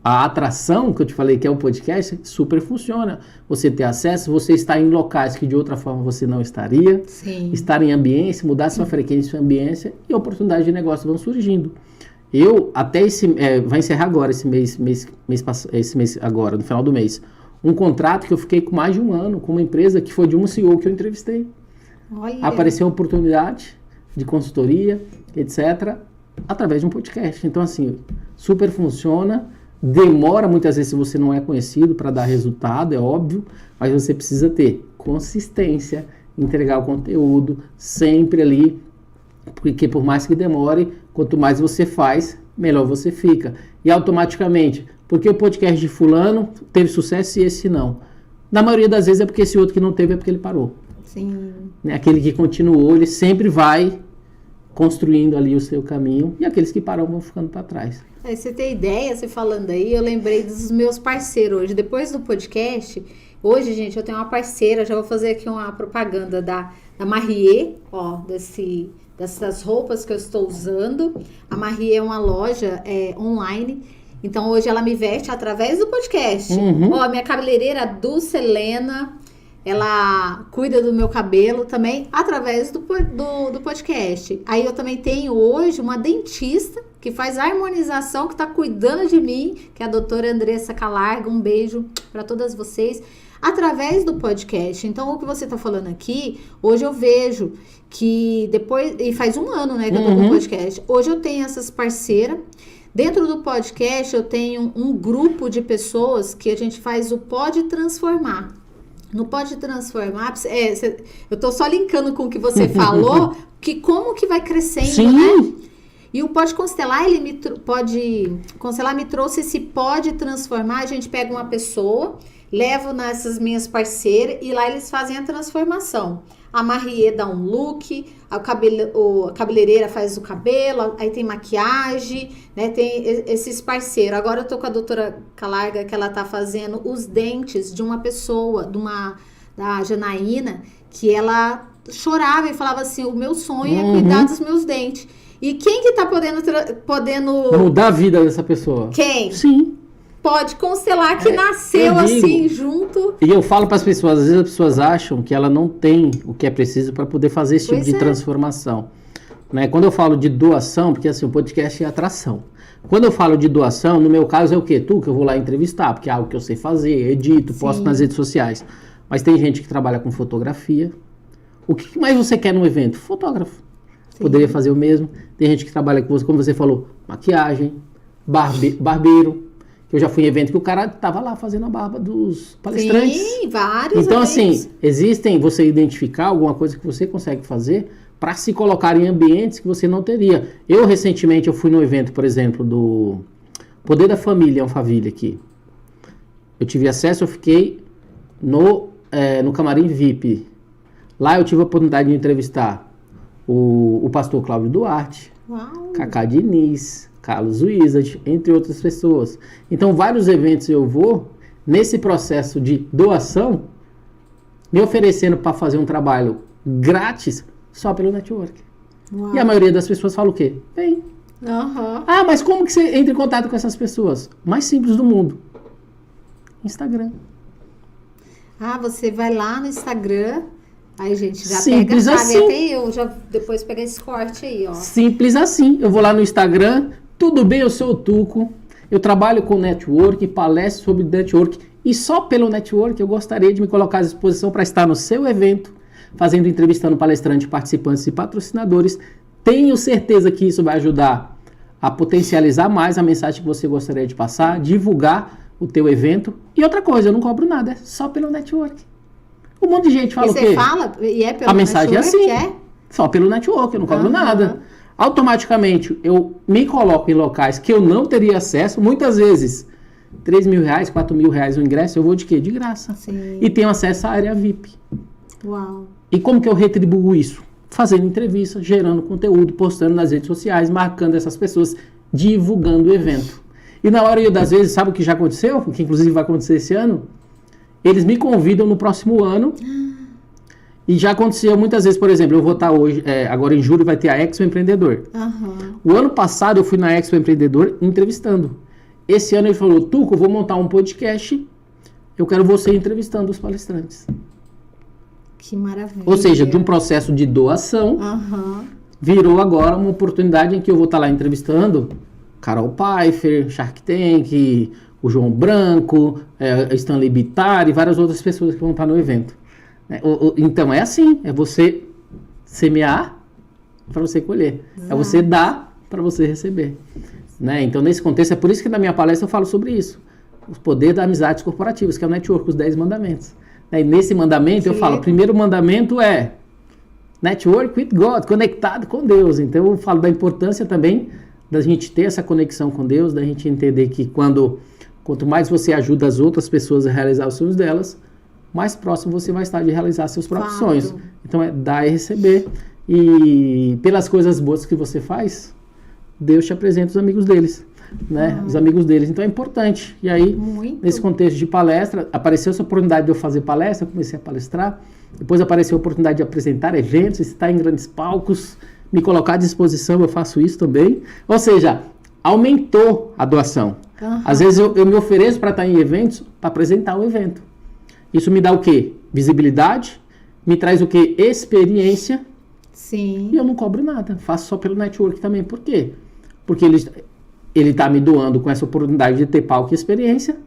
a atração que eu te falei, que é o podcast, super funciona. Você ter acesso, você estar em locais que de outra forma você não estaria. Sim. Estar em ambiência, mudar sua frequência, sua ambiência, e oportunidades de negócio vão surgindo. Eu, até vai encerrar agora, esse mês agora, no final do mês, um contrato que eu fiquei com mais de um ano com uma empresa que foi de um CEO que eu entrevistei. Olha. Apareceu uma oportunidade de consultoria, etc., através de um podcast. Então, assim, super funciona, demora muitas vezes se você não é conhecido para dar resultado, é óbvio, mas você precisa ter consistência, entregar o conteúdo sempre ali, porque por mais que demore, quanto mais você faz, melhor você fica. E automaticamente, porque o podcast de fulano teve sucesso e esse não? Na maioria das vezes é porque esse outro que não teve é porque ele parou. Sim. Aquele que continuou, ele sempre vai construindo ali o seu caminho, e aqueles que param vão ficando para trás. Você tem ideia, você falando aí, eu lembrei dos meus parceiros hoje, depois do podcast. Hoje, gente, eu tenho uma parceira, já vou fazer aqui uma propaganda da Marie, ó, dessas roupas que eu estou usando. A Marie é uma loja online, então hoje ela me veste através do podcast. Ó, minha cabeleireira Dulcelena, ela cuida do meu cabelo também através do podcast. Aí eu também tenho hoje uma dentista que faz harmonização, que está cuidando de mim, que é a doutora Andressa Calarga. Um beijo para todas vocês. Através do podcast. Então, o que você está falando aqui, hoje eu vejo que depois... E faz um ano, né, que eu tô com o podcast. Hoje eu tenho essas parceiras. Dentro do podcast, eu tenho um grupo de pessoas que a gente faz o Pode Transformar. No Pode Transformar, eu tô só linkando com o que você falou, que como que vai crescendo, né? E o Pode Constelar, Pode Constelar me trouxe esse pode transformar. A gente pega uma pessoa, levo nessas minhas parceiras e lá eles fazem a transformação. A Marie dá um look, a cabeleireira faz o cabelo, aí tem maquiagem, né? Tem esses parceiros. Agora eu tô com a doutora Calarga, que ela tá fazendo os dentes de uma pessoa, da Janaína, que ela chorava e falava assim, o meu sonho é cuidar dos meus dentes. E quem que tá podendo... mudar a vida dessa pessoa? Quem? Sim. Pode Constelar, que nasceu assim, junto. E eu falo para as pessoas, às vezes as pessoas acham que ela não tem o que é preciso para poder fazer esse tipo de transformação. Né? Quando eu falo de doação, porque assim, o podcast é atração. Quando eu falo de doação, no meu caso é o quê? Que eu vou lá entrevistar, porque é algo que eu sei fazer, edito, posto nas redes sociais. Mas tem gente que trabalha com fotografia. O que mais você quer num evento? Fotógrafo. Sim. Poderia fazer o mesmo. Tem gente que trabalha com, como você falou, maquiagem, barbeiro. Eu já fui em evento que o cara tava lá fazendo a barba dos palestrantes. Sim, vários Então, eventos. assim, você identificar alguma coisa que você consegue fazer para se colocar em ambientes que você não teria. Eu, recentemente, fui num evento, por exemplo, do Poder da Família, Alphaville aqui. Eu tive acesso, eu fiquei no camarim VIP. Lá eu tive a oportunidade de entrevistar o pastor Cláudio Duarte, Cacá Diniz, Carlos Wizard, entre outras pessoas. Então, vários eventos eu vou, nesse processo de doação, me oferecendo para fazer um trabalho grátis, só pelo network. Uau. E a maioria das pessoas fala o quê? Vem. Ah, mas como que você entra em contato com essas pessoas? Mais simples do mundo. Instagram. Ah, você vai lá no Instagram... Aí, gente, já simples pega, assim. Até eu já depois pega esse corte aí, ó. Simples assim. Eu vou lá no Instagram, tudo bem, eu sou o Tuco, eu trabalho com network, palestro sobre network, e só pelo network eu gostaria de me colocar à disposição para estar no seu evento, entrevistando palestrantes, participantes e patrocinadores. Tenho certeza que isso vai ajudar a potencializar mais a mensagem que você gostaria de passar, divulgar o teu evento. E outra coisa, eu não cobro nada, é só pelo network. Um monte de gente fala o quê? E você fala, e é pelo a mensagem network, é assim, só pelo network, eu não cobro nada. Automaticamente, eu me coloco em locais que eu não teria acesso, muitas vezes, R$3.000, R$4.000 o ingresso, eu vou de quê? De graça. Sim. E tenho acesso à área VIP. Uau. E como que eu retribuo isso? Fazendo entrevista, gerando conteúdo, postando nas redes sociais, marcando essas pessoas, divulgando o evento. E na hora das vezes, sabe o que já aconteceu? O que inclusive vai acontecer esse ano? Eles me convidam no próximo ano. E já aconteceu muitas vezes, por exemplo, eu vou estar hoje, agora em julho vai ter a Expo Empreendedor. O ano passado eu fui na Expo Empreendedor entrevistando. Esse ano ele falou, Tuco, eu vou montar um podcast, eu quero você entrevistando os palestrantes. Que maravilha. Ou seja, de um processo de doação, virou agora uma oportunidade em que eu vou estar lá entrevistando Carol Pfeiffer, Shark Tank, o João Branco, Stanley Bittar e várias outras pessoas que vão estar no evento. Então é assim, é você semear para você colher. Exato. É você dar para você receber. Né? Então nesse contexto, é por isso que na minha palestra eu falo sobre isso. O poder das amizades corporativas, que é o network, os 10 mandamentos. E nesse mandamento eu falo, o primeiro mandamento é network with God, conectado com Deus. Então eu falo da importância também da gente ter essa conexão com Deus, da gente entender que quanto mais você ajuda as outras pessoas a realizar os sonhos delas, mais próximo você vai estar de realizar seus próprios sonhos. Então é dar e receber. E pelas coisas boas que você faz, Deus te apresenta os amigos deles. Né? Os amigos deles. Então é importante. E aí, nesse contexto de palestra, apareceu essa oportunidade de eu fazer palestra, eu comecei a palestrar. Depois apareceu a oportunidade de apresentar eventos, estar em grandes palcos, me colocar à disposição, eu faço isso também. Ou seja, aumentou a doação. Às vezes eu me ofereço para estar em eventos, para apresentar o evento. Isso me dá o quê? Visibilidade, me traz o quê? Experiência. Sim. E eu não cobro nada, faço só pelo network também. Por quê? Porque ele está me doando com essa oportunidade de ter palco e experiência,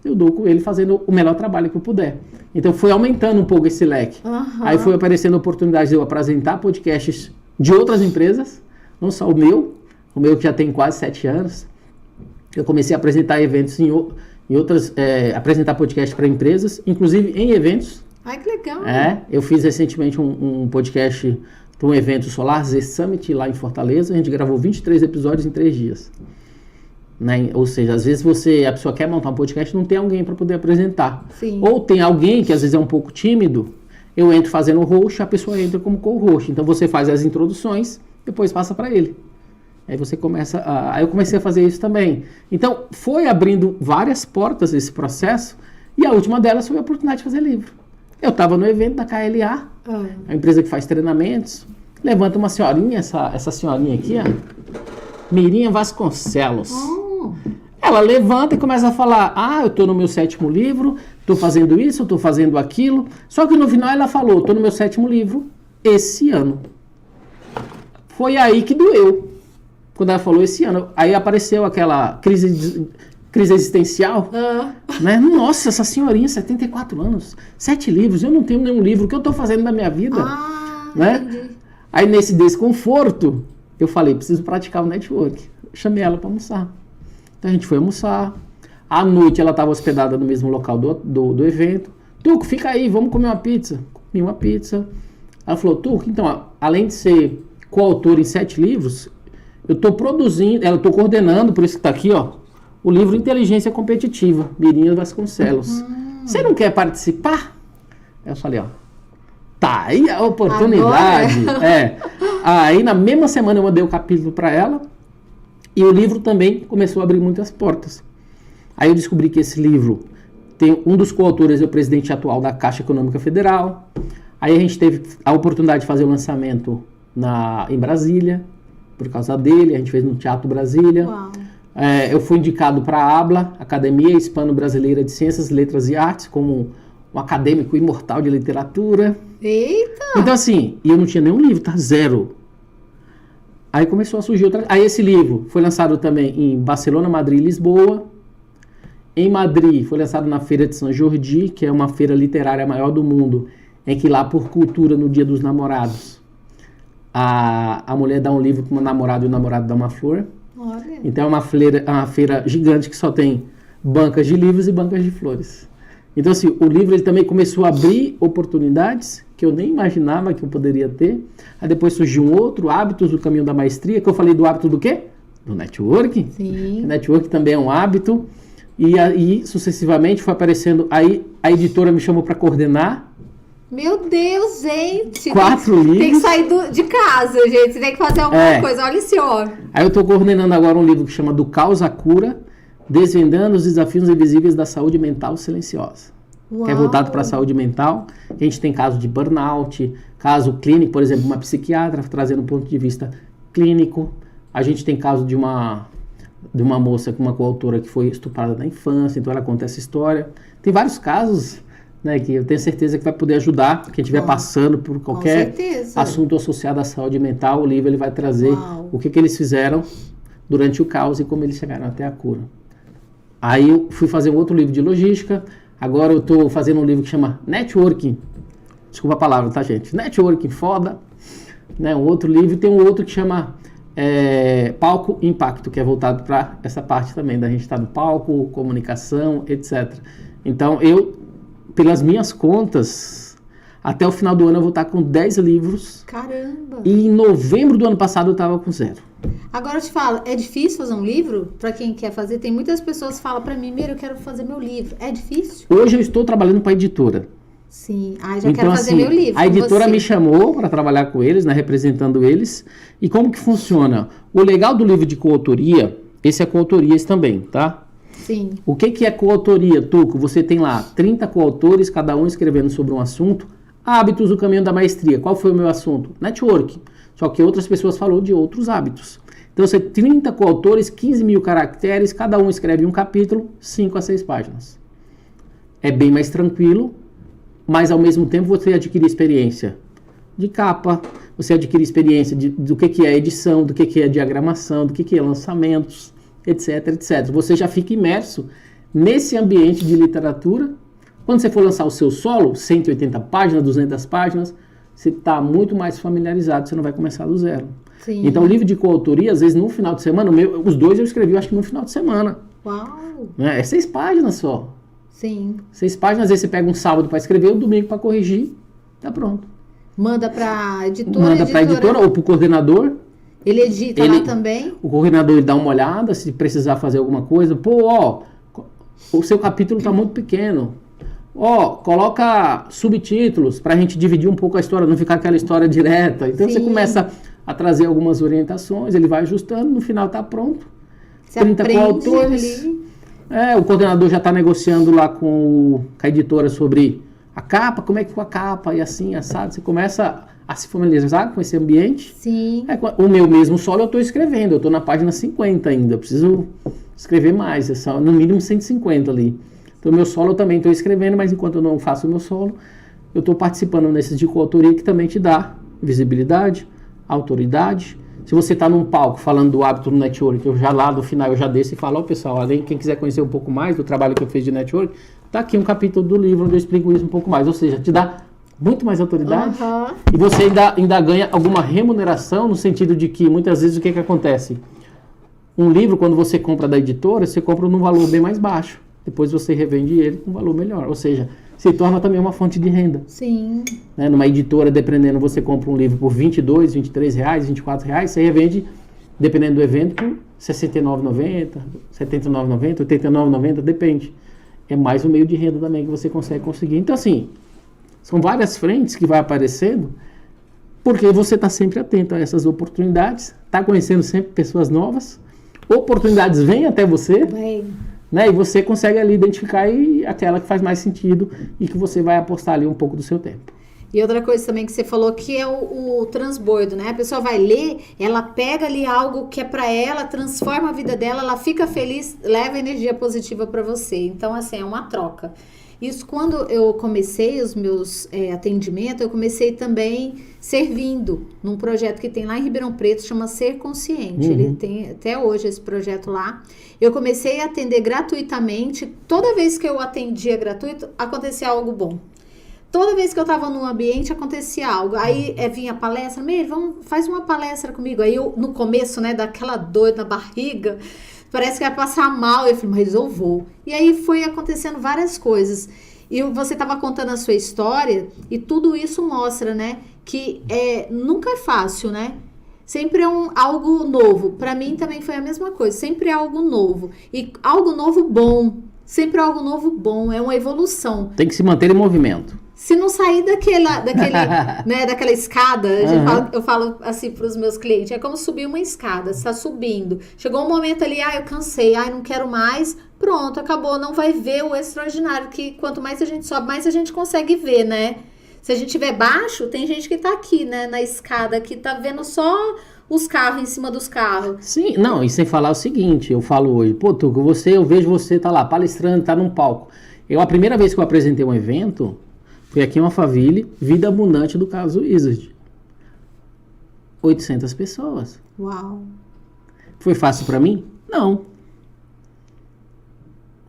eu dou com ele fazendo o melhor trabalho que eu puder. Então foi aumentando um pouco esse leque. Aí foi aparecendo a oportunidade de eu apresentar podcasts de outras empresas, não só o meu que já tem quase 7 anos. Eu comecei a apresentar eventos em outras, apresentar podcast para empresas, inclusive em eventos. Ai, que legal. Eu fiz recentemente um podcast para um evento Solar Z Summit lá em Fortaleza. A gente gravou 23 episódios em 3 dias. Né? Ou seja, às vezes a pessoa quer montar um podcast e não tem alguém para poder apresentar. Sim. Ou tem alguém que às vezes é um pouco tímido, eu entro fazendo o host, a pessoa entra como co-host. Então você faz as introduções, depois passa para ele. Aí você começa aí eu comecei a fazer isso também. Então foi abrindo várias portas esse processo, e a última delas foi a oportunidade de fazer livro. Eu estava no evento da KLA, a empresa que faz treinamentos, levanta uma senhorinha, essa senhorinha aqui, ó, Mirinha Vasconcelos. Ela levanta e começa a falar, eu estou no meu 7º livro, estou fazendo isso, estou fazendo aquilo. Só que no final ela falou, estou no meu 7º livro esse ano. Foi aí que doeu, quando ela falou esse ano. Aí apareceu aquela crise existencial. Né? Nossa, essa senhorinha, 74 anos, 7 livros, eu não tenho nenhum livro, o que eu estou fazendo na minha vida? Né? Entendi. Aí nesse desconforto, eu falei, preciso praticar o network. Chamei ela para almoçar. Então a gente foi almoçar. À noite ela estava hospedada no mesmo local do evento. Tuco, fica aí, vamos comer uma pizza. Comi uma pizza. Ela falou, Tuco, então, além de ser coautor em 7 livros, eu estou produzindo, eu estou coordenando, por isso que está aqui, ó, o livro Inteligência Competitiva, Mirinha Vasconcelos. Você não quer participar? Aí eu falei, ó, tá aí a oportunidade. Aí na mesma semana eu mandei o capítulo para ela, e o livro também começou a abrir muitas portas. Aí eu descobri que esse livro tem um dos coautores, é o presidente atual da Caixa Econômica Federal. Aí a gente teve a oportunidade de fazer o lançamento em Brasília, por causa dele, a gente fez no Teatro Brasília. Eu fui indicado para a ABLA, Academia Hispano-Brasileira de Ciências, Letras e Artes, como um acadêmico imortal de literatura. Eita! Então assim, e eu não tinha nenhum livro, tá? 0. Aí começou a surgir outra... Aí esse livro foi lançado também em Barcelona, Madrid e Lisboa. Em Madrid foi lançado na Feira de São Jordi, que é uma feira literária maior do mundo, em que lá por cultura, no Dia dos Namorados, a mulher dá um livro para o namorado e o namorado dá uma flor. Olha. Então é uma feira gigante que só tem bancas de livros e bancas de flores. Então assim, o livro ele também começou a abrir oportunidades que eu nem imaginava que eu poderia ter. Aí depois surgiu um outro, Hábitos do Caminho da Maestria, que eu falei do hábito do quê? Do networking. Sim. O networking também é um hábito. E aí, sucessivamente, foi aparecendo. Aí a editora me chamou para coordenar. Meu Deus, gente. 4 livros. Tem que sair de casa, gente. Você tem que fazer alguma coisa. Olha esse ó. Aí eu estou coordenando agora um livro que chama Do Caos à Cura, Desvendando os Desafios Invisíveis da Saúde Mental Silenciosa. Que é voltado para a saúde mental. A gente tem caso de burnout, caso clínico, por exemplo, uma psiquiatra trazendo um ponto de vista clínico. A gente tem caso de uma moça, uma coautora que foi estuprada na infância, então ela conta essa história. Tem vários casos, né, que eu tenho certeza que vai poder ajudar quem estiver passando por qualquer assunto associado à saúde mental. O livro ele vai trazer o que eles fizeram durante o caos e como eles chegaram até a cura. Aí eu fui fazer um outro livro de logística. Agora eu estou fazendo um livro que chama Networking. Desculpa a palavra, tá, gente? Networking, foda. Né? Um outro livro. Tem um outro que chama Palco Impacto, que é voltado para essa parte também, da gente estar no palco, comunicação, etc. Então, pelas minhas contas, até o final do ano eu vou estar com 10 livros. Caramba! E em novembro do ano passado eu estava com 0. Agora eu te falo, é difícil fazer um livro? Para quem quer fazer, tem muitas pessoas que falam para mim, Mira, eu quero fazer meu livro. É difícil? Hoje eu estou trabalhando para a editora. Sim, já quero fazer meu livro. A editora me chamou para trabalhar com eles, né, representando eles. E como que funciona? O legal do livro de coautoria, esse é coautorias também, tá? Sim. O que é coautoria, Tuco? Você tem lá 30 coautores, cada um escrevendo sobre um assunto. Hábitos do Caminho da Maestria. Qual foi o meu assunto? Networking. Só que outras pessoas falaram de outros hábitos. Então, você tem 30 coautores, 15 mil caracteres, cada um escreve um capítulo, 5 a 6 páginas. É bem mais tranquilo, mas ao mesmo tempo você adquire experiência de capa, você adquire experiência do que é edição, do que é diagramação, do que é lançamentos, etc, etc. Você já fica imerso nesse ambiente de literatura. Quando você for lançar o seu solo, 180 páginas, 200 páginas, você está muito mais familiarizado, você não vai começar do zero. Sim. Então, o livro de coautoria, às vezes, no final de semana, os 2 eu escrevi, eu acho que no final de semana. Uau! É 6 páginas só. Sim. 6 páginas, às vezes você pega um sábado para escrever, um domingo para corrigir, tá pronto. Manda para editora? Manda para a editora ou para o coordenador. Ele edita lá também? O coordenador ele dá uma olhada, se precisar fazer alguma coisa. Pô, ó, o seu capítulo está muito pequeno. Ó, coloca subtítulos para a gente dividir um pouco a história, não ficar aquela história direta. Então você começa a trazer algumas orientações, ele vai ajustando, no final está pronto. Você 30 coautores. O coordenador já está negociando lá com a editora sobre a capa, como é que ficou a capa, e assim, assado. Você começa a se familiarizar com esse ambiente. Sim. O meu mesmo solo eu estou escrevendo, eu estou na página 50 ainda, eu preciso escrever mais, no mínimo 150 ali. Então o meu solo eu também estou escrevendo, mas enquanto eu não faço o meu solo, eu estou participando nesses de coautoria que também te dá visibilidade, autoridade. Se você está num palco falando do hábito do network, eu já lá no final eu já desço e falo, pessoal, além quem quiser conhecer um pouco mais do trabalho que eu fiz de network, tá aqui um capítulo do livro onde eu explico isso um pouco mais. Ou seja, te dá muito mais autoridade e você ainda ganha alguma remuneração no sentido de que muitas vezes o que acontece? Um livro, quando você compra da editora, você compra num valor bem mais baixo. Depois você revende ele com um valor melhor. Ou seja, se torna também uma fonte de renda. Sim. Né? Numa editora, dependendo, você compra um livro por R$22, R$23, R$24, você revende, dependendo do evento, por R$69,90, R$79,90, R$89,90, depende. É mais um meio de renda também que você consegue conseguir. Então, assim, são várias frentes que vai aparecendo, porque você está sempre atento a essas oportunidades, está conhecendo sempre pessoas novas, oportunidades vêm até você, né? E você consegue ali identificar aquela que faz mais sentido e que você vai apostar ali um pouco do seu tempo. E outra coisa também que você falou que é o transbordo, né? A pessoa vai ler, ela pega ali algo que é para ela, transforma a vida dela, ela fica feliz, leva energia positiva para você. Então, assim, é uma troca. Isso, quando eu comecei os meus atendimentos, eu comecei também servindo num projeto que tem lá em Ribeirão Preto, chama Ser Consciente. Ele tem até hoje esse projeto lá. Eu comecei a atender gratuitamente. Toda vez que eu atendia gratuito, acontecia algo bom. Toda vez que eu estava num ambiente, acontecia algo. Aí vinha a palestra, faz uma palestra comigo. Aí eu, no começo, né, daquela dor na barriga, parece que ia passar mal. Eu falei, mas eu vou. E aí foi acontecendo várias coisas. E você estava contando a sua história e tudo isso mostra, né, que nunca é fácil, né? Sempre é algo novo. Para mim também foi a mesma coisa. Sempre é algo novo. E algo novo bom. Sempre é algo novo bom. É uma evolução. Tem que se manter em movimento. Se não sair daquela escada, eu falo assim para os meus clientes, é como subir uma escada, você está subindo. Chegou um momento ali, eu cansei, não quero mais, pronto, acabou, não vai ver o extraordinário, que quanto mais a gente sobe, mais a gente consegue ver, né? Se a gente estiver baixo, tem gente que tá aqui, né, na escada, que tá vendo só os carros em cima dos carros. Sim, não, e sem falar o seguinte, eu falo hoje, Tuco, eu vejo você tá lá, palestrando, tá num palco. A primeira vez que eu apresentei um evento, foi aqui em Alphaville, Vida Abundante do Carlos Wizard. 800 pessoas. Uau. Foi fácil pra mim? Não.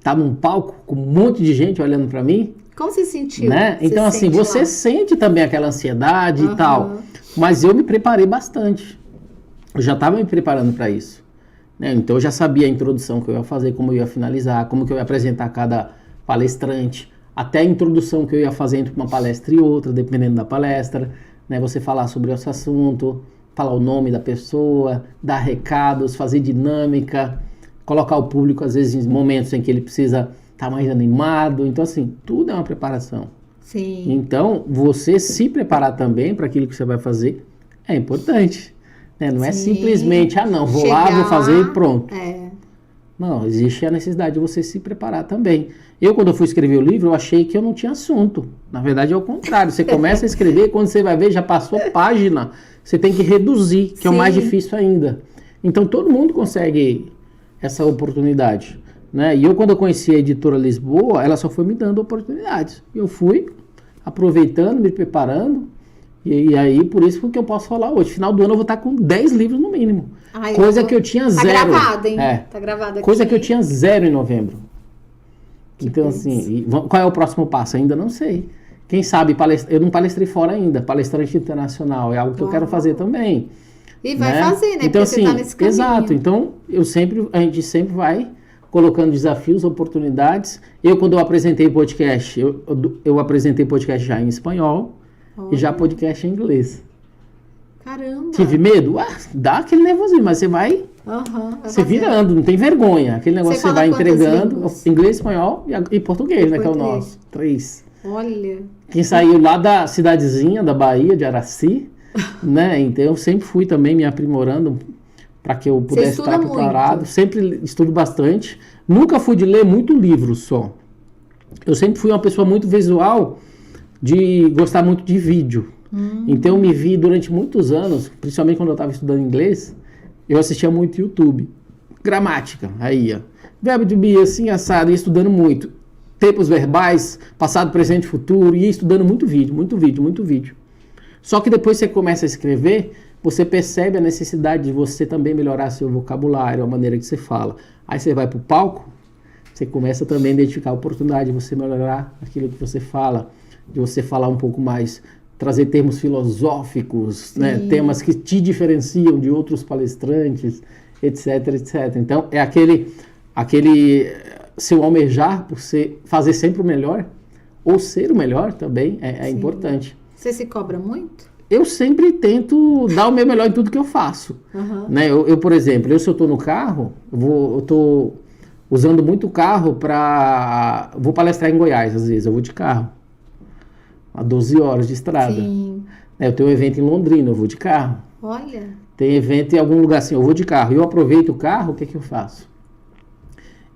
Tava num palco com um monte de gente olhando pra mim. Como você sentiu? Né? Então, assim, você sente também aquela ansiedade e tal. Mas eu me preparei bastante. Eu já estava me preparando para isso. Né? Então, eu já sabia a introdução que eu ia fazer, como eu ia finalizar, como que eu ia apresentar cada palestrante. Até a introdução que eu ia fazer entre uma palestra e outra, dependendo da palestra, né? Você falar sobre esse assunto, falar o nome da pessoa, dar recados, fazer dinâmica, colocar o público, às vezes, em momentos em que ele precisa estar mais animado. Então, assim, tudo é uma preparação. Sim. Então, você se preparar também para aquilo que você vai fazer é importante. Né? Não é simplesmente, vou lá, vou fazer e pronto. Não, existe a necessidade de você se preparar também. Quando eu fui escrever o livro, eu achei que eu não tinha assunto. Na verdade, é o contrário. Você começa a escrever, quando você vai ver, já passou a página. Você tem que reduzir, que é o mais difícil ainda. Então, todo mundo consegue essa oportunidade. Né? E quando eu conheci a editora Lisboa, ela só foi me dando oportunidades. Eu fui aproveitando, me preparando. E aí, por isso que eu posso falar hoje. Final do ano eu vou estar com 10 livros no mínimo. Coisa que eu tinha zero. Tá gravado, hein? Tá gravado aqui. Coisa que eu tinha zero em novembro. Então, assim, qual é o próximo passo? Ainda não sei. Quem sabe, eu não palestrei fora ainda. Palestrante internacional é algo que eu quero fazer também. E vai fazer, né? Então, porque você tá nesse caminho. Exato. Então, a gente sempre vai colocando desafios, oportunidades. Quando eu apresentei podcast, eu apresentei podcast já em espanhol. e já podcast em inglês. Caramba! Tive medo? Dá aquele nervosinho, mas você vai você virando, não tem vergonha. Aquele negócio você vai entregando. Inglês, espanhol e português, né? Que é o nosso. 3. Olha! Quem saiu lá da cidadezinha da Bahia, de Araci, né? Então eu sempre fui também me aprimorando para que eu pudesse estar preparado. Sempre estudo bastante. Nunca fui de ler muito livro só. Eu sempre fui uma pessoa muito visual, de gostar muito de vídeo. Então eu me vi durante muitos anos, principalmente quando eu estava estudando inglês, eu assistia muito YouTube. Gramática, aí ó. Verbo to be, assim, assado, ia estudando muito. Tempos verbais, passado, presente, futuro, ia estudando muito vídeo. Só que depois você começa a escrever, você percebe a necessidade de você também melhorar seu vocabulário, a maneira que você fala. Aí você vai para o palco, você começa também a identificar a oportunidade de você melhorar aquilo que você fala, de você falar um pouco mais, trazer termos filosóficos, né? Temas que te diferenciam de outros palestrantes, etc, etc. Então, é aquele seu almejar por fazer sempre o melhor, ou ser o melhor também, é importante. Você se cobra muito? Eu sempre tento dar o meu melhor em tudo que eu faço. Né? Eu, por exemplo, se eu estou no carro, eu estou usando muito o carro vou palestrar em Goiás, às vezes, eu vou de carro. A 12 horas de estrada. Sim. Eu tenho um evento em Londrina, eu vou de carro. Olha. Tem evento em algum lugar assim, eu vou de carro. Eu aproveito o carro, o que eu faço?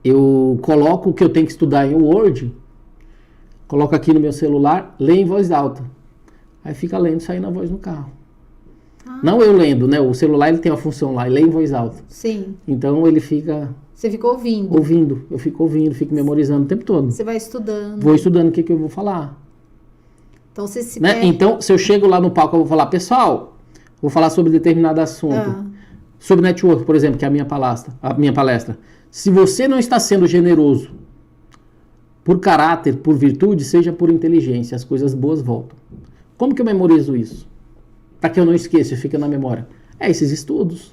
Eu coloco o que eu tenho que estudar em Word, coloco aqui no meu celular, leio em voz alta. Aí fica lendo, saindo a voz no carro. Não eu lendo, né? O celular ele tem uma função lá, ele lê em voz alta. Sim. Então ele fica... Você fica ouvindo? Ouvindo. Eu fico ouvindo, fico memorizando o tempo todo. Você vai estudando. Vou estudando o que eu vou falar. Então, você se né? Então, se eu chego lá no palco, eu vou falar, pessoal, vou falar sobre determinado assunto. Sobre network, por exemplo, que é a minha palestra. Se você não está sendo generoso por caráter, por virtude, seja por inteligência, as coisas boas voltam. Como que eu memorizo isso? Para que eu não esqueça, fica na memória. Esses estudos.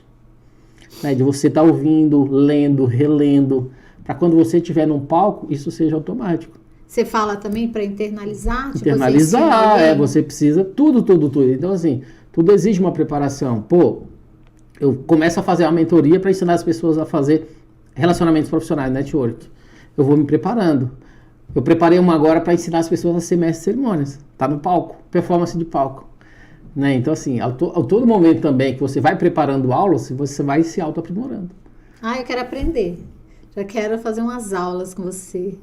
Né? De você estar ouvindo, lendo, relendo, para quando você estiver num palco, isso seja automático. Você fala também para internalizar? Internalizar, você precisa, tudo. Então, assim, tudo exige uma preparação. Eu começo a fazer uma mentoria para ensinar as pessoas a fazer relacionamentos profissionais, network. Eu vou me preparando. Eu preparei uma agora para ensinar as pessoas a ser mestre de cerimônias. Tá no palco, performance de palco. Né? Então, assim, a todo momento também que você vai preparando aulas, você vai se auto-aprimorando. Eu quero aprender. Já quero fazer umas aulas com você.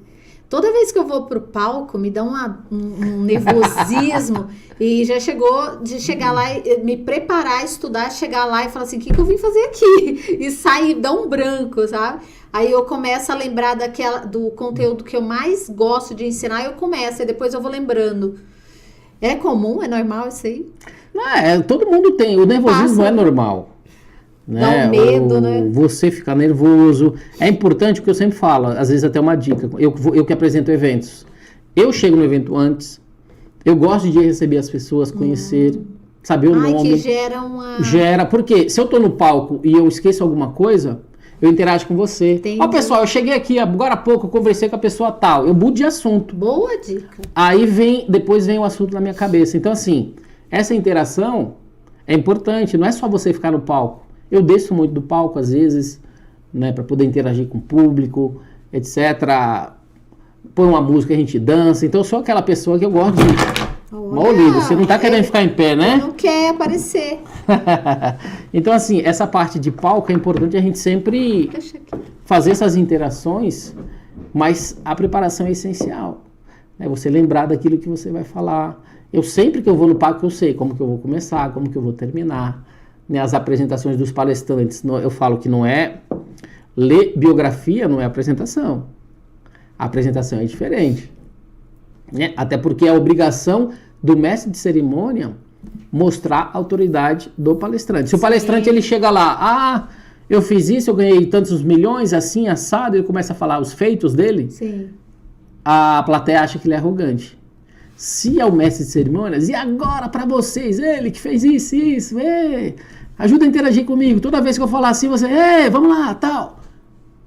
Toda vez que eu vou pro palco, me dá um nervosismo. E já chegou de chegar lá, me preparar, estudar, chegar lá e falar assim, o que eu vim fazer aqui? E sair, dá um branco, sabe? Aí eu começo a lembrar do conteúdo que eu mais gosto de ensinar, e depois eu vou lembrando. É comum? É normal isso aí? Todo mundo tem. O nervosismo é normal. Né? Dá um medo, né? Você ficar nervoso. É importante, o que eu sempre falo, às vezes até uma dica. Eu que apresento eventos. Eu chego no evento antes. Eu gosto de receber as pessoas, conhecer, saber o nome. Que gera uma... Porque se eu tô no palco e eu esqueço alguma coisa, eu interajo com você. Pessoal, eu cheguei aqui agora há pouco, eu conversei com a pessoa tal. Eu mudo de assunto. Boa dica. Aí depois vem o assunto na minha cabeça. Então, assim, essa interação é importante. Não é só você ficar no palco. Eu desço muito do palco, às vezes, né, para poder interagir com o público, etc. Põe uma música, a gente dança. Então, eu sou aquela pessoa que eu gosto de... Você não tá querendo ficar em pé, né? Não quer aparecer. Então, assim, essa parte de palco é importante a gente sempre fazer essas interações, mas a preparação é essencial. Né? Você lembrar daquilo que você vai falar. Sempre que eu vou no palco, eu sei como que eu vou começar, como que eu vou terminar. Né? As apresentações dos palestrantes, eu falo que não é... Ler biografia não é apresentação. A apresentação é diferente. Né? Até porque é a obrigação do mestre de cerimônia mostrar a autoridade do palestrante. Se o palestrante ele chega lá, eu fiz isso, eu ganhei tantos milhões, assim, assado, ele começa a falar os feitos dele, a plateia acha que ele é arrogante. Se é o mestre de cerimônias, e agora para vocês, ele que fez isso, ajuda a interagir comigo, toda vez que eu falar assim, você, vamos lá, tal.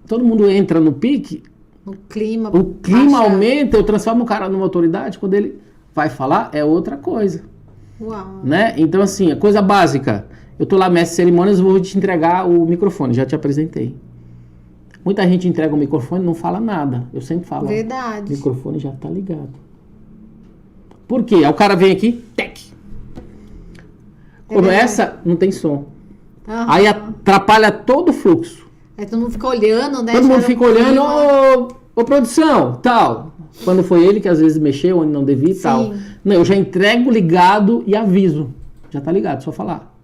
Todo mundo entra no pique, o clima aumenta, eu transformo o cara numa autoridade, quando ele vai falar, é outra coisa. Uau. Né? Então, assim, a coisa básica. Eu tô lá, mestre de cerimônias, vou te entregar o microfone, já te apresentei. Muita gente entrega o microfone e não fala nada. Eu sempre falo, Verdade. O microfone já tá ligado. Por quê? Aí o cara vem aqui, tec. Começa, não tem som. Aí atrapalha todo o fluxo. Aí todo mundo fica olhando, né? Todo mundo fica olhando, ô produção, tal. Quando foi ele que às vezes mexeu onde não devia e tal. Não, eu já entrego ligado e aviso. Já tá ligado, só falar.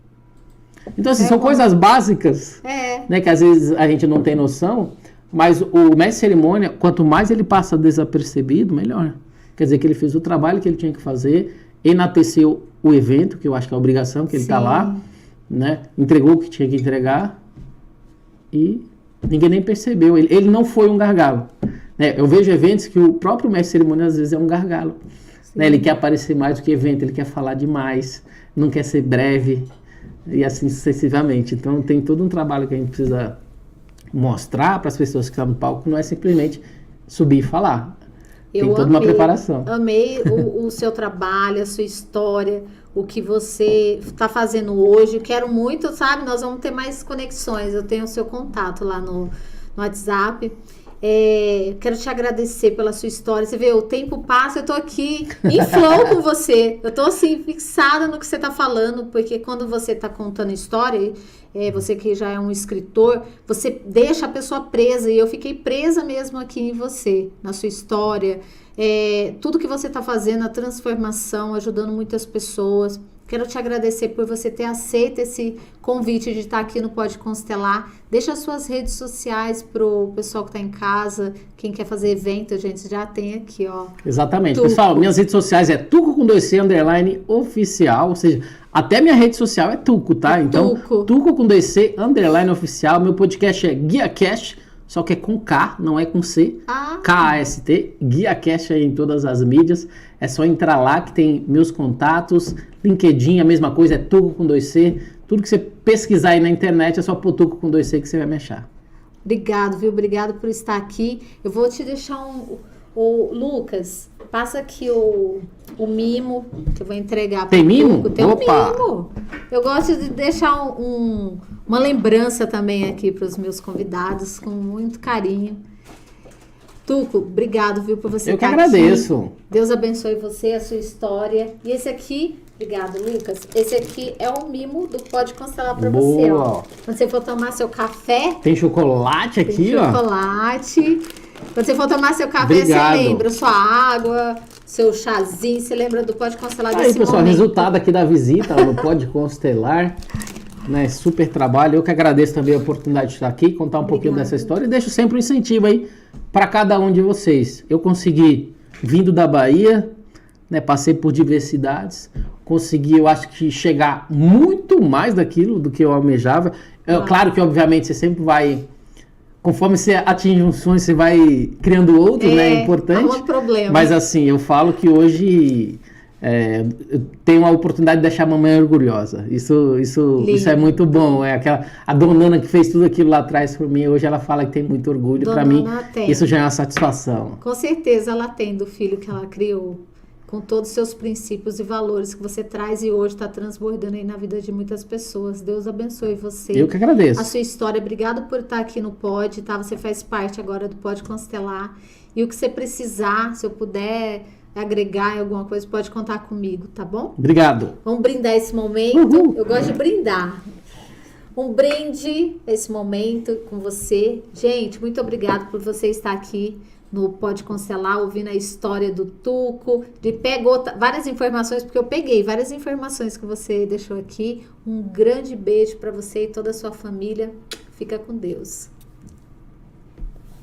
Então, assim, são coisas básicas, né, que às vezes a gente não tem noção, mas o mestre de cerimônia, quanto mais ele passa desapercebido, melhor. Quer dizer que ele fez o trabalho que ele tinha que fazer, enalteceu o evento, que eu acho que é a obrigação, que ele tá lá, né, entregou o que tinha que entregar e ninguém nem percebeu. Ele não foi um gargalo. Né? Eu vejo eventos que o próprio mestre de cerimônia às vezes é um gargalo. Né? Ele quer aparecer mais do que evento, ele quer falar demais, não quer ser breve. E assim sucessivamente. Então tem todo um trabalho que a gente precisa mostrar para as pessoas que estão no palco, não é simplesmente subir e falar. Tem toda uma preparação. Amei o seu trabalho, a sua história, o que você está fazendo hoje. Quero muito, sabe? Nós vamos ter mais conexões. Eu tenho o seu contato lá no WhatsApp. Quero te agradecer pela sua história. Você vê, o tempo passa, eu tô aqui em flow com você. Eu tô assim, fixada no que você tá falando, porque quando você tá contando história, você que já é um escritor, você deixa a pessoa presa, e eu fiquei presa mesmo aqui em você, na sua história. Tudo que você tá fazendo, a transformação, ajudando muitas pessoas. Quero te agradecer por você ter aceito esse convite de estar aqui no Pode Constelar. Deixa as suas redes sociais pro pessoal que está em casa, quem quer fazer evento, gente, já tem aqui, ó. Exatamente. Tuco. Pessoal, minhas redes sociais é Tuco com 2C _ oficial, ou seja, até minha rede social é Tuco, tá? Então, Tuco com 2C _ oficial. Meu podcast é GuiaCast, só que é com K, não é com C. KAST, GuiaCast aí em todas as mídias. É só entrar lá que tem meus contatos. LinkedIn, a mesma coisa, é Tuco com 2C. Tudo que você pesquisar aí na internet é só pôr Tuco com 2C que você vai me achar. Obrigado, viu? Obrigado por estar aqui. Eu vou te deixar o Lucas, passa aqui o mimo que eu vou entregar. Tem mimo? Tem um mimo. Eu gosto de deixar uma lembrança também aqui para os meus convidados, com muito carinho. Tuco, obrigado, viu, por você estar aqui. Eu que agradeço. Deus abençoe você, a sua história. E esse aqui, obrigado, Lucas.Esse aqui é o mimo do Pode Constelar para você, ó. Quando você for tomar seu café... Tem chocolate aqui, tem chocolate. Quando você for tomar seu café, você lembra sua água, seu chazinho, você lembra do Pode Constelar desse momento. Aí, pessoal, resultado aqui da visita no Pode Constelar. Né, super trabalho. Eu que agradeço também a oportunidade de estar aqui, contar um pouquinho dessa história e deixo sempre um incentivo aí para cada um de vocês. Eu consegui, vindo da Bahia, né, passei por diversidades, consegui, eu acho que chegar muito mais daquilo do que eu almejava. Claro que, obviamente, você sempre vai, conforme você atinge um sonho, você vai criando outro, né? É importante. Há um problema. Mas assim, eu falo que hoje... eu tenho a oportunidade de deixar a mamãe orgulhosa. Isso é muito bom. A dona Nana que fez tudo aquilo lá atrás por mim, hoje ela fala que tem muito orgulho. Para mim, isso já é uma satisfação. Com certeza ela tem do filho que ela criou, com todos os seus princípios e valores que você traz e hoje está transbordando aí na vida de muitas pessoas. Deus abençoe você. Eu que agradeço. A sua história. Obrigado por estar aqui no Pode, tá? Você faz parte agora do Pode Constelar. E o que você precisar, se eu puder... agregar em alguma coisa, pode contar comigo, tá bom? Obrigado. Vamos brindar esse momento. Eu gosto de brindar. Um brinde esse momento com você. Gente, muito obrigado por você estar aqui no Pode Constelar, ouvindo a história do Tuco. Pegou várias informações, porque eu peguei várias informações que você deixou aqui. Um grande beijo para você e toda a sua família. Fica com Deus.